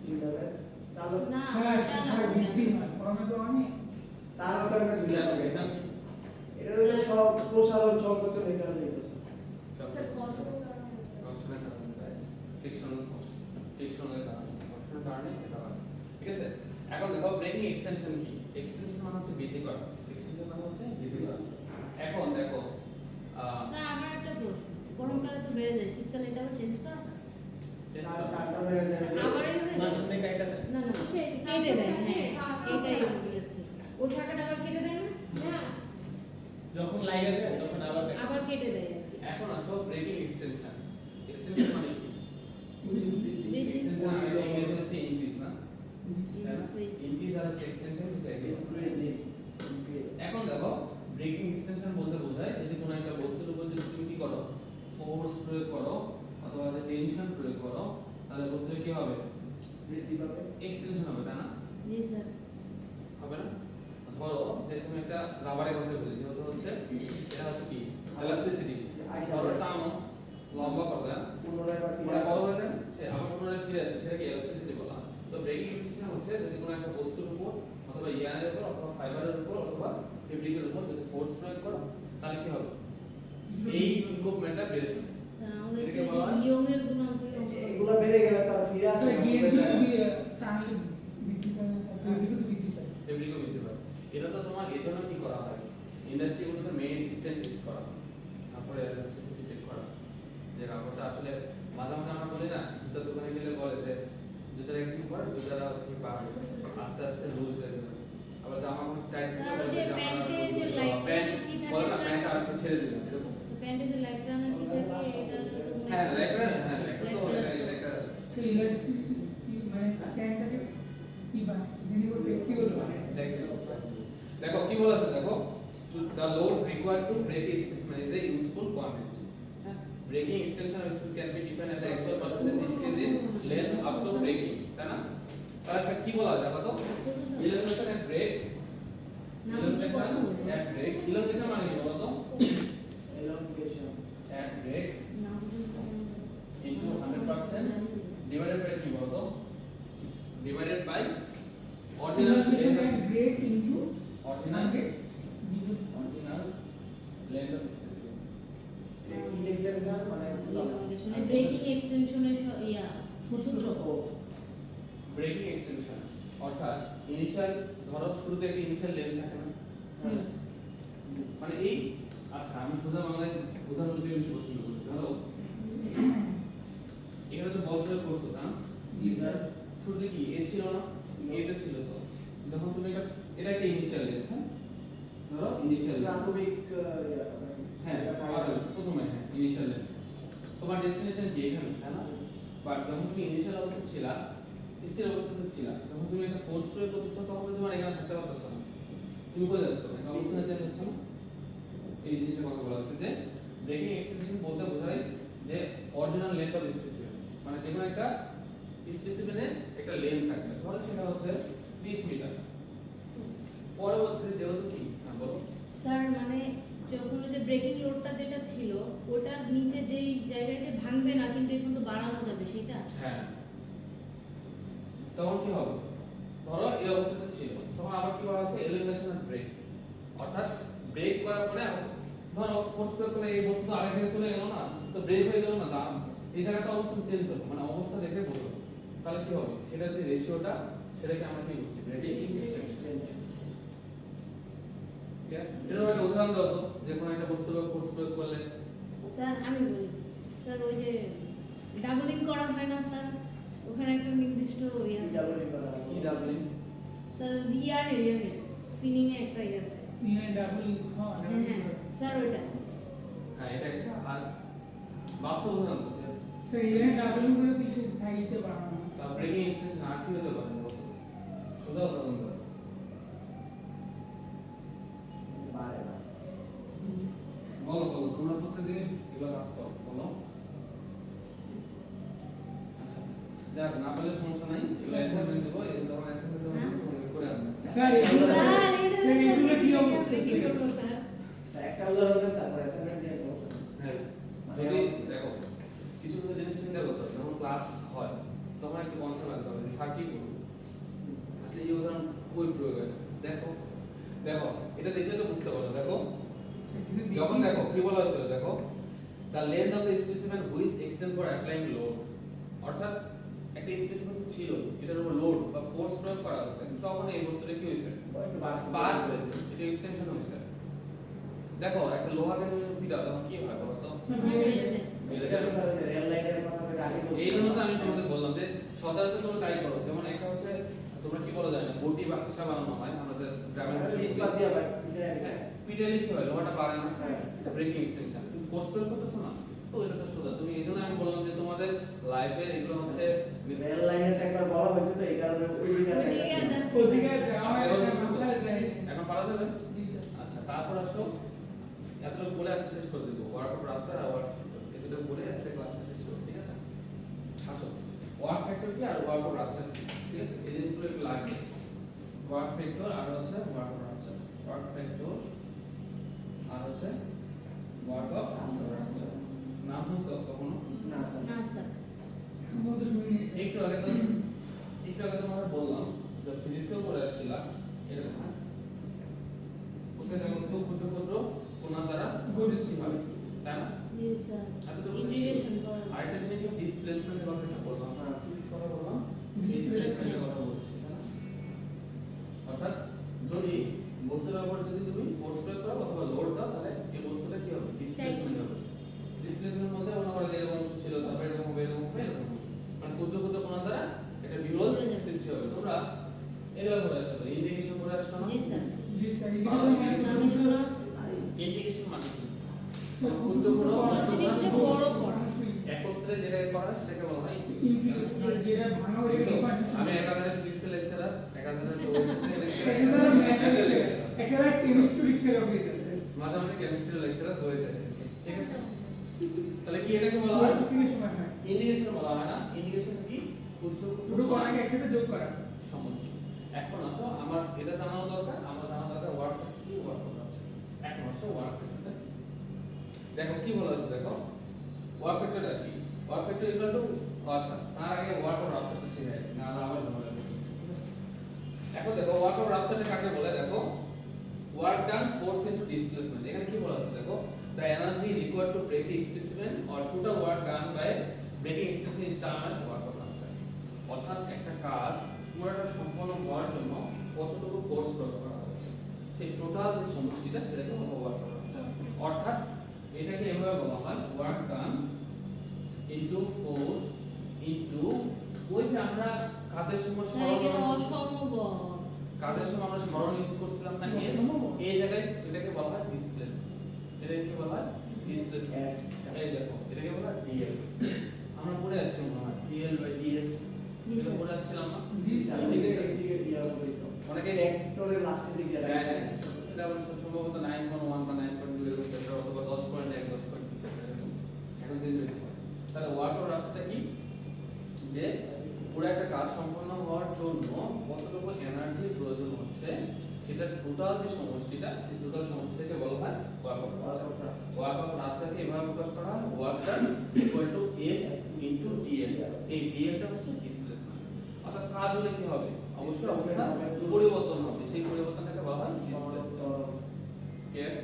C: দুইটা চালু
D: না
B: স্যার
D: ওটা না,
B: স্যার
D: ওটা
B: বৃদ্ধি
D: না।
B: হয় গরমে তো অনেক
C: তারও তো একটা দুইটা থাকে এটা হচ্ছে সব প্রসারণ সংকোচন এটা হইতেছে
A: ঘর্ষণের কারণে ফ্রিকশনাল ফোর্স ফ্রিকশনাল কারণে ঘর্ষণের কারণে এটা হয় ঠিক আছে এখন দেখো ব্রেকিং এক্সটেনশন কি এক্সটেনশন মানে হচ্ছে বৃদ্ধি করা এক্সটেনশন মানে হচ্ছে বৃদ্ধি করা এখন দেখো
D: স্যার আমার একটা প্রশ্ন গরমকালে তো বেড়ে যায় শীতকালে এটাও চেঞ্জ করা
C: তারটা বেড়ে যায়
D: আবারই হয়ে যায়? না না কেটে দেয় হ্যাঁ এটাই বলেছি ও টাকাটা আবার কেটে দেয় না
F: যখন লাগে যায় তখন আবার
D: আবার কেটে দেয় আর কি।
A: এখন আসো ব্রেকিং এক্সটেনশন এক্সটেনশন মানে কি
D: বৃদ্ধি
A: এক্সটেনশন মানে ইংরেজি হচ্ছে ইনক্রিজ না
D: Increase.
A: ইনক্রিজ আর হচ্ছে এক্সটেনশন এখন দেখো ব্রেকিং এক্সটেনশন বলতে বোঝায় যদি কোনো একটা বস্তুর উপর যদি তুমি কি করো ফোর্স প্রয়োগ করো অথবা যে টেনশন প্রয়োগ করো তাহলে বস্তুটা কি হবে
C: বৃদ্ধি পাবে
A: এক্সটেনশন হবে তাই না
D: জি স্যার
A: হবে না ধরো যে তুমি একটা রাবারের কথা বলেছি ওটা হচ্ছে এটা হচ্ছে কি ইলাস্টিসিটি ধরো টানো লম্বা করো না
C: পুনরায় আবার ফিরে
A: ওটা
C: আসে
A: বড় হয়ে যায় সে আবার পুনরায় ফিরে আসে সেটাকে ইলাস্টিসিটি বলা হয়। তো ব্রেকিং এক্সটেনশন হচ্ছে যদি কোনো একটা বস্তুর উপর অথবা ইয়ারের উপর অথবা ফাইবারের উপর অথবা ফেব্রিকের উপর যদি ফোর্স প্রয়োগ করো তাহলে কি হবে এই ইকুইপমেন্টটা বেড়ে যাবে
D: স্যার আমাদের
A: এটাকে বলা হয়?
D: ইয়ং এর গুণাঙ্ক
C: এগুলো বেড়ে গেলে তার ফিরে আসে
B: স্যার ডিএনএ যদি টানলে বৃদ্ধি পায় স্যার ফেব্রিকও তো বৃদ্ধি পায়
A: ফেব্রিকও বৃদ্ধি পায় এটা তো তোমার এজন্য কি করা হয় ইন্ডাস্ট্রিগুলোতে মেইন স্ট্রেন্থ চেক করা হয় তারপরে ইলাস্টিসিটি চেক করা হয়। যে কাপড়টা আসলে মাঝে মাঝে আমরা বলি না জুতার দোকানে গেলে বলে যে জুতার একটু পর জুতাটা হচ্ছে কি পাবে আস্তে আস্তে লুজ হয়ে যাবে আবার জামা কোনো টাইট
D: স্যার, ওই যে প্যান্টে যে লাইট রানা কি থাকে
A: বলে না
D: স্যার?
A: প্যান্ট আর একটু ছেড়ে দিবেন এরকম
D: প্যান্টে যে লাইট রানা কি থাকে এটা তো মনে
A: হ্যাঁ
D: হয়-
A: লেখা হ্যাঁ লেখা তো
D: Lecture-02লেখা
B: সেই ইলাস্টিক মানে ট্যাঙ্কটাকে কি বানায় যিনি ফ্লেক্সিবল
A: কি বলা আছে দেখো, the load required to break a specimen is a useful quantity. Breaking extension of speed can be defined as the actual percentage increase in length up to breaking, তাই না? তাহলে কি বলা আছে দেখো তো, elongation at break, elongation মানে কি বলো তো,
C: elongation
A: at break into 100% divided by কি বলো তো, divided by original length of
B: break into
A: original length of specimen.
C: কি লিখলেন স্যার মানে
D: elongation ব্রেকিং এক্সটেনশনের ইয়া সূত্র
A: ব্রেকিং এক্সটেনশন অর্থাৎ ইনিশিয়াল, ধরো শুরুতে একটা ইনিশিয়াল লেন্থ থাকে না, মানে এই, আচ্ছা আমি সোজা বাংলায় উদাহরণ দিয়ে বেশি পছন্দ করি। ধরো এখানে তো বল প্রয়োগ করছো না,
C: জি স্যার,
A: শুরুতে কি এ ছিল না, এটা ছিল, তো যখন তুমি এটা একটা ইনিশিয়াল লেন্থ, হ্যাঁ ধরো ইনিশিয়াল
C: প্রাথমিক
A: হ্যাঁ প্রথমে হ্যাঁ ইনিশিয়াল লেন্থ, তোমার ডেস্টিনেশন কি এখানে, তাই না? বাট যখন তুমি ইনিশিয়াল অবস্থায় ছিলা, স্থির অবস্থাতে ছিলা, যখন তুমি একটা ফোর্স প্রয়োগ করতেছো তখন তোমার এখানে থাকতে পারতেছো না, তুমি কোথায় যাচ্ছ, একটা অবস্থানে চেঞ্জ হচ্ছে না। এই জিনিসের কথা বলা হচ্ছে যে ব্রেকিং এক্সটেনশন বলতে বোঝায় যে অরিজিনাল লেন্থ অফ স্পেসিমেন, মানে যেমন একটা স্পেসিমেনের একটা লেন্থ থাকবে, ধরো সেটা হচ্ছে 20 মিটার, পরবর্তীতে যেহেতু কি না বলো
D: স্যার, মানে যখন ওই যে ব্রেকিং লোডটা যেটা ছিল ওটার নিচে যেই জায়গায় যে ভাঙবে না কিন্তু এখন তো বাড়ানো যাবে সেটা,
A: হ্যাঁ, তখন কি হবে, ধরো এই অবস্থাতে ছিল, তখন আবার কি বলা হচ্ছে এলিমিনেশন অফ ব্রেক, অর্থাৎ ব্রেক করার পরে ধরো ফোর্স প্রয়োগ করলে এই বস্তু আগে থেকে চলে গেল না, তো ব্রেক হয়ে গেল না, দাঁড়ানো এই জায়গাটা অবস্থা চেঞ্জ হলো, মানে অবস্থা দেখে বলবো, তাহলে কি হবে, সেটার যে রেশিওটা সেটাকে আমরা কি বলছি ব্রেকিং এক্সটেনশন। ঠিক আছে, এটা একটা উদাহরণ দাও তো, যে কোনো একটা বস্তুর উপর ফোর্স প্রয়োগ করলে।
D: স্যার আমি বলি, স্যার ওই যে ডাবলিং করা হয় না স্যার, ওখানে একটা নির্দিষ্ট ইয়া
C: ডাবলিং করা
A: কি ডাবলিং,
D: স্যার ইয়ার স্পিনিং এ একটা ইয়ে আছে,
B: ইয়ে ডাবল হ্যাঁ
D: হ্যাঁ স্যার ওইটা,
A: হ্যাঁ এটা একটা আর বাস্তব উদাহরণ দাও যে
B: সো ইয়ে ডাবল করে তুই সে সাইডে বানানো
A: তা ব্রেকিং এক্সটেনশন আর কি হতে পারে বলো, সোজা উদাহরণ দাও।
C: পারে না
A: বলো বলো, তোমরা প্রত্যেকদিন এগুলো কাজ করো, বলো। আচ্ছা যাক, না পারলে সমস্যা নাই, এগুলো অ্যাসাইনমেন্ট দেবো, এই তখন অ্যাসাইনমেন্ট দেবো করে আনবে।
B: স্যার এগুলো কি অবস্থা
D: কি করবো স্যার?
C: একটা উদাহরণ দেন তারপর অ্যাসাইনমেন্ট দিয়ে বলছেন।
A: হ্যাঁ, যদি দেখো কিছু কিছু জিনিস চিন্তা করতে হবে, যখন ক্লাস হয় তখন একটা কনসেপ্ট রাখতে হবে যে স্যার কি করবো, আসলে এই উদাহরণ কই প্রয়োগ আছে, দেখো দেখো এটা দেখলে তো বুঝতে পারো। দেখো যখন দেখো কি বলা হয়েছিল, দেখো the length of the specimen which extend for applying load, অর্থাৎ একটা স্পেসিমেন ছিল এটার উপর লোড বা ফোর্স প্রয়োগ করা হয়েছে, তখন এই বস্তুটা কি হয়েছে,
C: একটু বাড়ছে
A: বাড়ছে, এটা এক্সটেনশন হয়েছে। দেখো একটা লোহাকে তুমি পিটাও তখন কি হয় বলো তো,
C: রেল লাইনের কথা আমি আগে বলছি।
A: এই জন্য তো আমি তোমাদের বললাম যে সচরাচর তোমরা ট্রাই করো, যেমন একটা হচ্ছে তোমরা কি বলা যায় না, বটি বা হাসা বানানো হয় আমাদের গ্রামের
C: ইস্পাত দিয়ে ভাই
A: পিটাইলে কি হয়, লোহাটা বাড়ে না,
C: হ্যাঁ।
A: এটা ব্রেকিং এক্সটেনশন, তুমি ফোর্স প্রয়োগ করতেছো না, তো এটা তো সোজা। তুমি এই জন্য আমি বললাম যে তোমাদের লাইফে এগুলো হচ্ছে
C: রেল লাইনের একবার বলা হয়েছে তো এই কারণে ওইদিকে
D: ওইদিকে যাচ্ছে।
B: ওদিকে যাওয়া
A: এখন পারা যাবে। আচ্ছা তারপর আসো, এতটুকু বলে আজকে শেষ করে দেবো, ওয়ার্ক অফ রাপচার আর ওয়ার্ক ফ্যাক্টর, এতটুকু বলে আজকে ক্লাসটা শেষ করব, ঠিক আছে? আসো ওয়ার্ক ফ্যাক্টর কি আর ওয়ার্ক অফ রাপচার, ঠিক আছে? এই জিনিসগুলো একটু লাগবে, ওয়ার্ক ফ্যাক্টর আর হচ্ছে work of rupture, work factor আর হচ্ছে ওয়ার্ক অফ রাপচার। নাম শুনছো কখনো?
C: না স্যার
D: না স্যার,
B: বলতে শুনি
A: একটু আগে তোমাদের বললাম যে ফিজিক্সেও পড়ে আসছিলাম এরকম, হ্যাঁ প্রত্যেকটা বস্তু ক্ষুদ্র ক্ষুদ্র কণা দ্বারা সৃষ্টি হয়, তাই না?
D: জি স্যার,
A: এতটুকু
D: ইন্টিগ্রেশন করা
A: আরেকটা জিনিস ডিসপ্লেসমেন্টের কথা বললাম,
C: হ্যাঁ।
A: কি কথা বললাম? ডিসপ্লেসমেন্টের কথা বলছি, তাই না? অর্থাৎ যদি বস্তুর উপর যদি তুমি ফোর্স প্রয়োগ করো অথবা লোড দাও, তাহলে এই বস্তুটা কি হবে, ডিসপ্লেসমেন্ট হবে। ডিসপ্লেসমেন্ট মধ্যে মনে করো যে এরকম ছিল, তারপরে এরকম হবে, এরকম হবে, এরকম হবে, মানে ক্ষুদ্র ক্ষুদ্র কণা দ্বারা একটা বিরোধ সৃষ্টি হবে। তোমরা এগুলো করে আসছো, ইন্ডিকেশন করে আসছো না?
D: জি স্যার,
B: জি স্যার
D: আমি শোনা
A: ইন্ডিকেশন মানে কি? ক্ষুদ্র ক্ষুদ্র
D: জিনিসটা বড় করা,
A: একত্রে যেটাকে করা হয় সেটাকে বলা হয়
B: ইন্টিগ্রেশন যেটা ভাঙা হয়ে
A: দেখছো?
B: গেছে
A: আমি 1000 ফিজিক্স লেকচারার, 1000
B: এটা একেবারে কেমিস্ট্রি লেকচার হয়ে যাচ্ছে
A: মাঝে মাঝে কেমিস্ট্রি লেকচার হয়ে যায়, ঠিক আছে? তাহলে কি এটাকে বলা হয়?
B: কোর্সের সময় হয়
A: ইন্ডিকেশন বলা হয় না। ইন্ডিকেশন কি? ক্ষুদ্র
B: দুটো কণাকে একসাথে যোগ করা
A: সমষ্টি। এখন আসো আমার এটা জানানো দরকার, আমরা জানা দরকার ওয়ার্ড ফ্যাক্টর কি, ওয়ার্ড ফ্যাক্টর আছে। এখন আসো ওয়ার্ড ফ্যাক্টরটা দেখো কি বলা আছে, দেখো ওয়ার্ড ফ্যাক্টর আসি। ওয়ার্ড ফ্যাক্টর ইকুয়াল টু, আচ্ছা তার আগে ওয়ার্ড অফ রাপচারটা শিখে না, আবার ঝামেলা করব, ঠিক আছে? এখন দেখো ওয়ার্ড অফ রাপচারটা কাকে বলে, দেখো work done force into displacement. এখানে কি বলা আছে দেখো, the energy required to break the specimen or total work done by breaking extension is termed as work of rupture. অর্থাৎ একটা কাজ পুরোটা সম্পন্ন হওয়ার জন্য কতটুকু ফোর্স প্রয়োগ করা হয়েছে, সেই টোটাল যে সমষ্টিটা সেটাকে বলা হয় ওয়ার্ক অফ রাপচার। অর্থাৎ এটাকে এভাবে বলা হয় ওয়ার্ক ডান ইনটু ফোর্স ইনটু, ওই যে আমরা কাজের সময় কাজের সময় আমরা স্মরণ ইউজ করছিলাম না, এই জায়গায় এটাকে বলা হয় ডিসপ্লেস। এটাকে কি বলা হয়? ডিসপ্লেস। এই দেখো এটাকে বলা হয় ডিএল। আমরা পড়ে আসছি মনে হয় ডিএল বাই ডিএস, এটা পড়ে আসছিলাম না?
C: জি স্যার, এদিকে দিয়া হবে তো
A: অনেকে
C: ভেক্টরের লাস্টের দিকে
A: হ্যাঁ হ্যাঁ, এটা আমরা সম্ভবত 9.1 বা 9.2 এরকম চ্যাপ্টার অথবা 10.1 10.2 চ্যাপ্টার এরকম এখন চেঞ্জ হয়েছে। তাহলে ওয়ার্ক অফ রাপচারটা কি, যে পুরো একটা কাজ সম্পন্ন হওয়ার জন্য কতটুকু এনার্জির প্রয়োজন হচ্ছে সেটা টোটাল যে সমষ্টিটা, সেই টোটাল সমষ্টিটাকে বলা হয় work of rupture. Work of রাপচারকে এভাবে প্রকাশ করা হয় work done equal to F into dl. এই ডিএলটা হচ্ছে ডিসপ্লেসমেন্ট। অর্থাৎ কাজ হলে কি হবে, অবশ্যই অবস্থা পরিবর্তন হবে, সেই পরিবর্তনটাকে বলা হয় ডিসপ্লেসমেন্ট। ক্লিয়ার?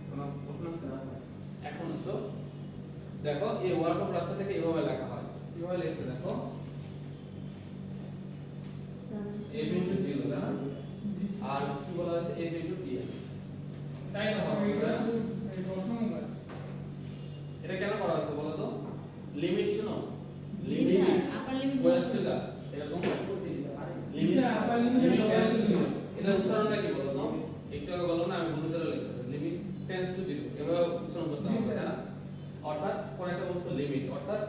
A: কোনো প্রশ্ন আছে? এখন এসো দেখো এই ওয়ার্ক অফ রাপচারটাকে এভাবে লেখা হয়, কিভাবে লেখছে দেখো, f into 0 না, আর কি বলা হয়েছে f into dl, তাই না? এটা কেন করা হয়েছে বলো তো? লিমিট শুনো, লিমিট কোয়েশ্চেন গাছ এরকম লিমিট আপার লিমিট, এটা উদাহরণটা কি বলো তো? একটু আগে বললাম না আমি বুঝতে লিখছি লিমিট টেন্ডস টু 0, এভাবে উচ্চারণ করতে হবে, তাই না? অর্থাৎ কোন একটা বস্তু লিমিট, অর্থাৎ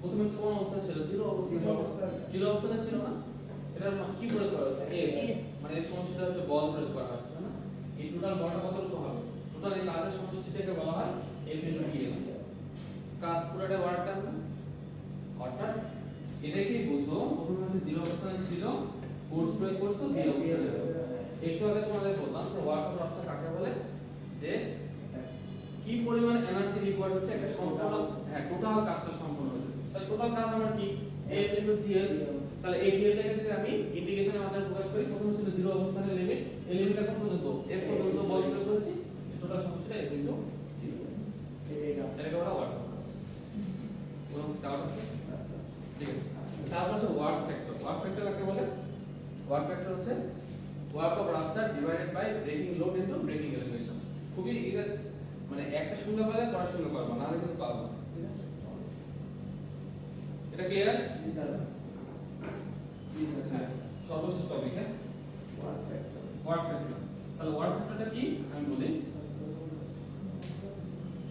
A: প্রথমে কোন অবস্থা ছিল? 0 অবস্থা, 0 অবস্থাটা ছিল না, এটা কি প্রয়োগ করা হচ্ছে? f, মানে এই সমষ্টিটা হচ্ছে বল প্রয়োগ করা হচ্ছে, তাই না? এই টোটাল বলটা কতটুকু হবে? টোটাল এই কাজের সমষ্টিটাকে বলা হয় f into dl। কাজ পুরোটা ওয়ার্ক ডান, অর্থাৎ এটাকে বুঝো প্রথমে হচ্ছে 0 অবস্থানে ছিল, ফোর্স প্রয়োগ করছো b অবস্থানে। একটু আগে তোমাদের বললাম যে ওয়ার্ক অফ রাপচার কাকে বলে, যে কি পরিমাণ এনার্জি রিকোয়ার্ড হচ্ছে একটা সম্পূর্ণ, হ্যাঁ টোটাল কাজটা সম্পূর্ণ হচ্ছে। তাহলে টোটাল কাজ আমার কি f into dl। তাহলে এই ডিএলটাকে যদি আমি ইন্টিগ্রেশনের মাধ্যমে প্রকাশ করি, প্রথমে ছিল 0 অবস্থানের লিমিট, এই লিমিটটা কোন পর্যন্ত? f পর্যন্ত বল প্রয়োগ করেছি, টোটাল সমষ্টিটা f into 0। এটাকে বলা ওয়ার্ক অফ রাপচার। কোনো ডাউট আছে? ঠিক আছে। তারপর হচ্ছে ওয়ার্ক ফ্যাক্টর। ওয়ার্ক ফ্যাক্টর কাকে বলে? ওয়ার্ক ফ্যাক্টর হচ্ছে work of rupture divided by breaking load into breaking elimination. খুবই এটা মানে একটা সংজ্ঞা পেলে পড়ার সঙ্গে পারবো না, হলে কিন্তু পারবো না, ঠিক আছে? এটা ক্লিয়ার?
C: জি স্যার, জি স্যার।
A: সর্বশেষ টপিক, হ্যাঁ
C: ওয়ার্ক ফ্যাক্টর।
A: Work factor. তাহলে ওয়ার্ক ফ্যাক্টরটা কি আমি বলি,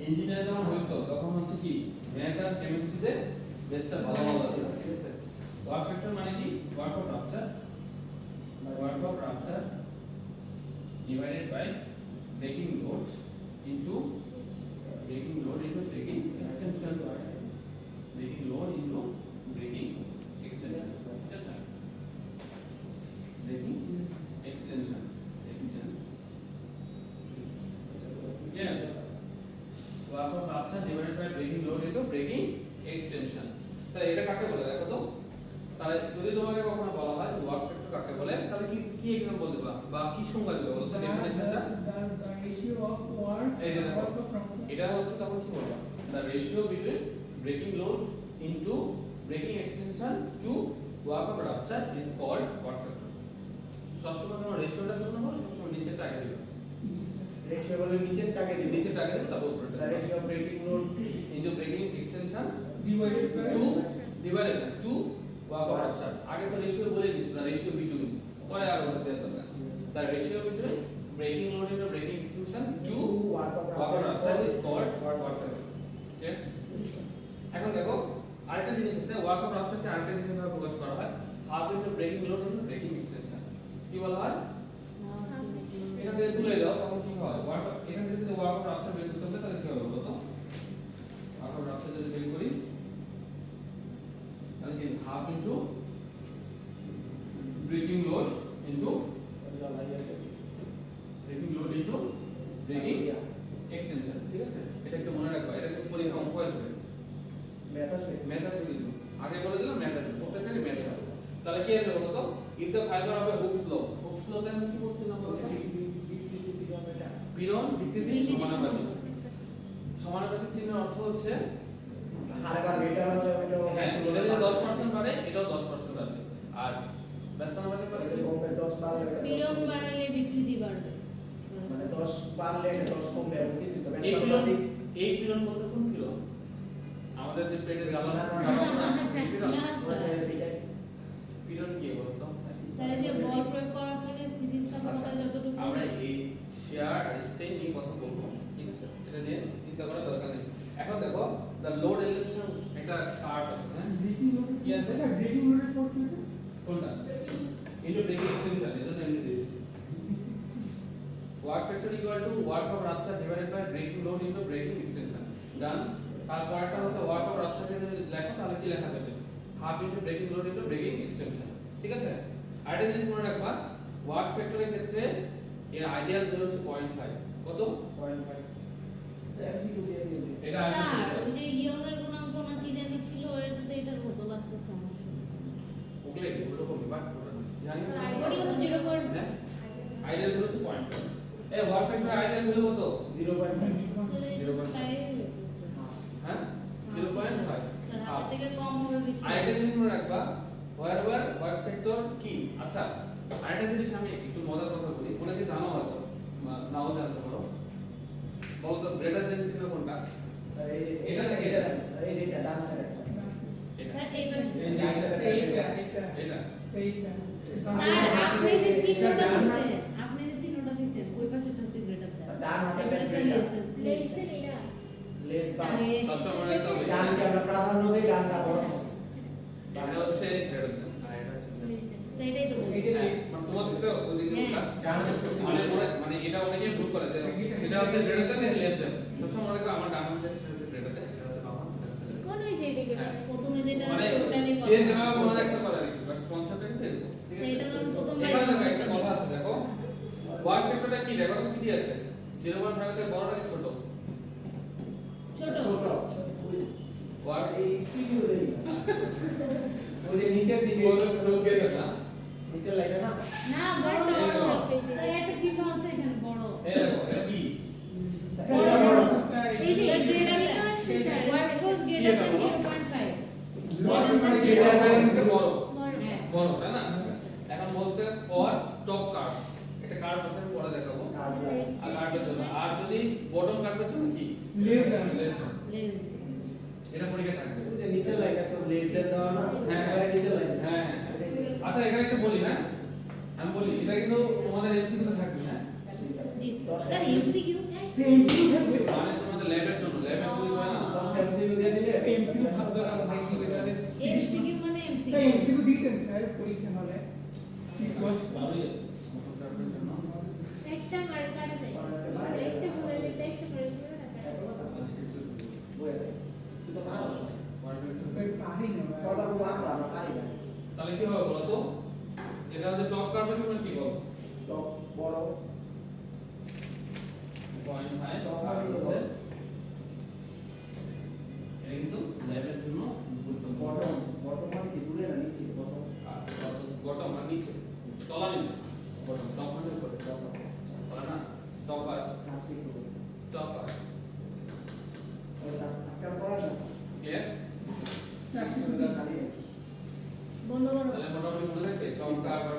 A: ইঞ্জিনিয়ার যখন হইছো তখন হচ্ছে কি ম্যাথ আর কেমিস্ট্রিতে বেসটা ভালো ভালো লাগে, ঠিক আছে? ওয়ার্ক ফ্যাক্টর মানে কি? Work of rupture, work of rupture divided by breaking load into breaking load into breaking extension, breaking load into breaking extension, ঠিক আছে? Breaking extension, yeah, work of rupture divided by breaking load into breaking extension। তাহলে এটা কাকে বলে দেখো তো? তাহলে যদি তোমাকে কখনো বলা হয় যে ওয়ার্ক ফ্যাক্টর কাকে বলে, তাহলে কি কি एग्जांपल দেবা বা কি সংজ্ঞা দেবা বলো তো? ডেফিনিশনটা
B: the ratio of work
A: এই যে দেখো,
B: work of rupture,
A: এটা হচ্ছে তখন কি বলবা? the ratio between breaking load into breaking extension to work of rupture is called work factor। সবসময় যখন রেশিওটা যখন হবে সবসময় নিচেরটা আগে দিবা,
C: রেশিও বলে নিচেরটাকে দিবে,
A: নিচেরটা আগে দিবা, তারপর উপরেরটা।
C: the ratio of breaking load
A: into breaking extension
B: divided by
A: to divided by 2 work of rupture। আগে তো রেশিও বলে দিছি, the ratio between, পরে আর বলতে দেওয়া দরকার। the ratio between breaking load into breaking extension to
C: work of
A: work of rupture is called
C: work
A: work factor। okay? এখন দেখো আরেকটা জিনিস আছে, ওয়ার্ক অফ রাপচারকে আরেকটা জিনিস ভাবে প্রকাশ করা হয়, half into breaking load into breaking extension. কি বলা হয়? এখান থেকে তুলে দাও তখন কি হয় ওয়ার্ক এখান থেকে যদি ওয়ার্ক রাস্তা বের করতে হবে তাহলে কি হবে বলো তো ওয়ার্ক রাস্তা যদি বের করি তাহলে কি half into breaking load into breaking load into breaking extension ঠিক আছে এটা একটু মনে রাখবা এটা একটু পরীক্ষা অঙ্ক আসবে ম্যাথ আসবে কিন্তু আগে বলে দিলাম ম্যাথ আসবে প্রত্যেকটারই ম্যাথ আসবে তাহলে কি আসবে বলো তো ইফ দ্য ফাইবার হবে হুকস ল আমি কি বলছিলাম বলো তো পীড়ন বিকৃতি সমানুপাতিক সমানুপাতিক চিহ্নের অর্থ হচ্ছে
C: আরেকবার বেটা হলে ওইটা
A: হ্যাঁ এটা যদি 10% বাড়ে এটাও 10% বাড়বে আর ব্যস্তানুপাতিক বাড়লে
C: কমবে 10 বাড়লে
D: পীড়ন বাড়ালে বিকৃতি বাড়বে
C: মানে 10 বাড়লে 10 কমবে এমন কিছু তো
A: এই পীড়ন বলতে কোন পীড়ন আমাদের যে পেটে জ্বালানো পীড়ন কি বলতো
D: স্যার যে বল প্রয়োগ করার ফলে স্থিতিস্থাপকতা যতটুকু
A: আমরা এই শেয়ার আর স্টেইন নিয়ে কথা বলবো ঠিক আছে এটা নিয়ে চিন্তা করার দরকার নেই এখন দেখো দা লোড এলিভেশন একটা কার্ভ আছে হ্যাঁ
B: breaking load
A: Yes, sir.
B: Breaking লোডের পর কি হতো?
A: কোনটা ইনটু ব্রেকিং এক্সটেনশন এজন্য এমনি দিয়েছি work factor equal to work of rupture divided by breaking load into breaking extension done তারপরটা হচ্ছে ওয়ার্ক অফ রাপচারকে যদি লেখো তাহলে কি লেখা যাবে half into breaking load into breaking extension ঠিক আছে আরেকটা জিনিস মনে রাখবা ওয়ার্ক ফ্যাক্টরের ক্ষেত্রে এর আইডিয়াল ভ্যালু হচ্ছে 0.5 কত 0.5
C: এমসিকিউ দিয়ে দিই
A: এটা
D: স্যার ওই যে ইয়ংয়ের গুণাঙ্ক না কি জানি ছিল এটাতে এটার মতো লাগতেছে আমার
A: ওগুলো ওরকমই বাট জানি না
D: আইডিয়াল তো 0.5
A: হ্যাঁ আইডিয়াল ভ্যালু হচ্ছে 0.5 এই ওয়ার্ক ফ্যাক্টরের আইডিয়াল ভ্যালু কত
C: 0.5
A: হ্যাঁ 0.5
D: হাফ থেকে কম হবে বেশি
A: আরেকটা জিনিস মনে রাখবা হোয়ারএভার ওয়ার্ক ফ্যাক্টর কি আচ্ছা আরেকটা জিনিস আমি একটু মজার কথা বলি অনেকে জানো হয়তো নাও জানতে পারো বলতো গ্রেটার দেন চিহ্ন কোনটা
C: স্যার
A: এটা নাকি
C: এটা এই যে এটা ডান সাইডে
D: স্যার এইবার
B: এইটা
A: এটা
D: স্যার আপনি যে চিহ্নটা দিছেন আপনি যে চিহ্নটা দিছেন ওই পাশেটা হচ্ছে গ্রেটার দ্যান
C: স্যার ডান হাতে
D: এবারে তো লেসেন লেসেন এটা
C: লেস বা
A: সবসময় মনে রাখতে হবে
C: ডানকে আমরা প্রাধান্য দেই ডানটা বড়
A: এটা হচ্ছে গ্রেটার দেন আর এটা হচ্ছে
D: সেটাই তো বলি
A: মানে তোমার দিতে ওদিকে মানে এটা অনেকে ভুল করে যে এটা হচ্ছে গ্রেটার দেন লেস দেন সবসময় মনে রাখবে আমার ডান হাতে সেটা হচ্ছে গ্রেটার দেন এটা হচ্ছে বাম হাতে
D: কোন হইছে এদিকে প্রথমে যেটা
A: মানে
D: আছে ওটা নিয়ে
A: যে
D: কথা
A: যেভাবে মনে রাখতে পারে আর কি বাট কনসেপ্টটা কিন্তু এরকম ঠিক আছে
D: সেইটা তো আমি প্রথমবার
A: এখানে দেখো একটা কথা আছে দেখো ওয়ার্ক ফ্যাক্টরটা কি দেখো তো কি দিয়ে আছে 0.5 থেকে বড় নাকি ছোট
D: ছোট
A: ওয়ার্ক
C: এই স্পিডিও দেই ওই যে নিচের দিকে
A: যোগ গেছে না
C: নিচের লেখা না
D: না বড় বড় স্যার একটা চিহ্ন আছে এখানে বড়
A: এই দেখো এটা কি
D: এই যে greater sir work force greater than 0.5
A: work greater than থেকে বড়
D: হ্যাঁ
A: বড় তাই না এখন বলছে ফর টপ কার্ভ এটা কার্ভ আছে আমি পরে দেখাবো আর কার্ভের জন্য আর যদি বটম কার্ভের জন্য কি
B: লেস
D: লেস
A: এটা পরীক্ষা থাকবে
C: ওই যে নিচের লেখা তো লেস দেন দাও না
A: হ্যাঁ
C: নিচের লেখা
A: হ্যাঁ আচ্ছা এখানে একটু বলি হ্যাঁ আমি বলি এটা কিন্তু তোমাদের এমসিকিউ তে থাকবে হ্যাঁ
D: স্যার এমসিকিউ
B: সে এমসিকিউ থাকবে
A: মানে তোমাদের ল্যাবের জন্য ল্যাবের কুইজ হয় না
C: 10 এমসিকিউ দিয়ে দিলে
B: এমসিকিউ ভাবছো না বেশি করে তাহলে
D: এমসিকিউ মানে
B: স্যার
D: এমসিকিউ
B: এমসিকিউ দিতেন স্যার পরীক্ষা হলে কি কোর্স
A: ভালোই আছে মোটর কার্ভের জন্য
G: একটা মার কাটা যায় একটা করে নিতে একটা করে
C: বইতে তুই তো মানুষ
A: ওয়ার্কের জন্য
B: পারি না
C: কথা তো আমরা পারি না
A: তাহলে কি হবে বলো তো যেটা হচ্ছে টপ কার্ভের জন্য কি বল
C: তো বড়
A: 0.5 আর হচ্ছে এটা কিন্তু ল্যাবের জন্য গুরুত্বপূর্ণ
C: বটম বটম মানে কি দূরে না নিচে বটম
A: বটম আর নিচে তলা নিচে বটম টপ মানে উপরে বলে না টপ আর
C: আজকে করব
A: টপ আর
C: আজকে পড়া না
A: ক্লিয়ার
C: স্যার খালি
D: বন্ধ করো
A: তাহলে মোটামুটি মনে রাখবে টপ কার্ভ আর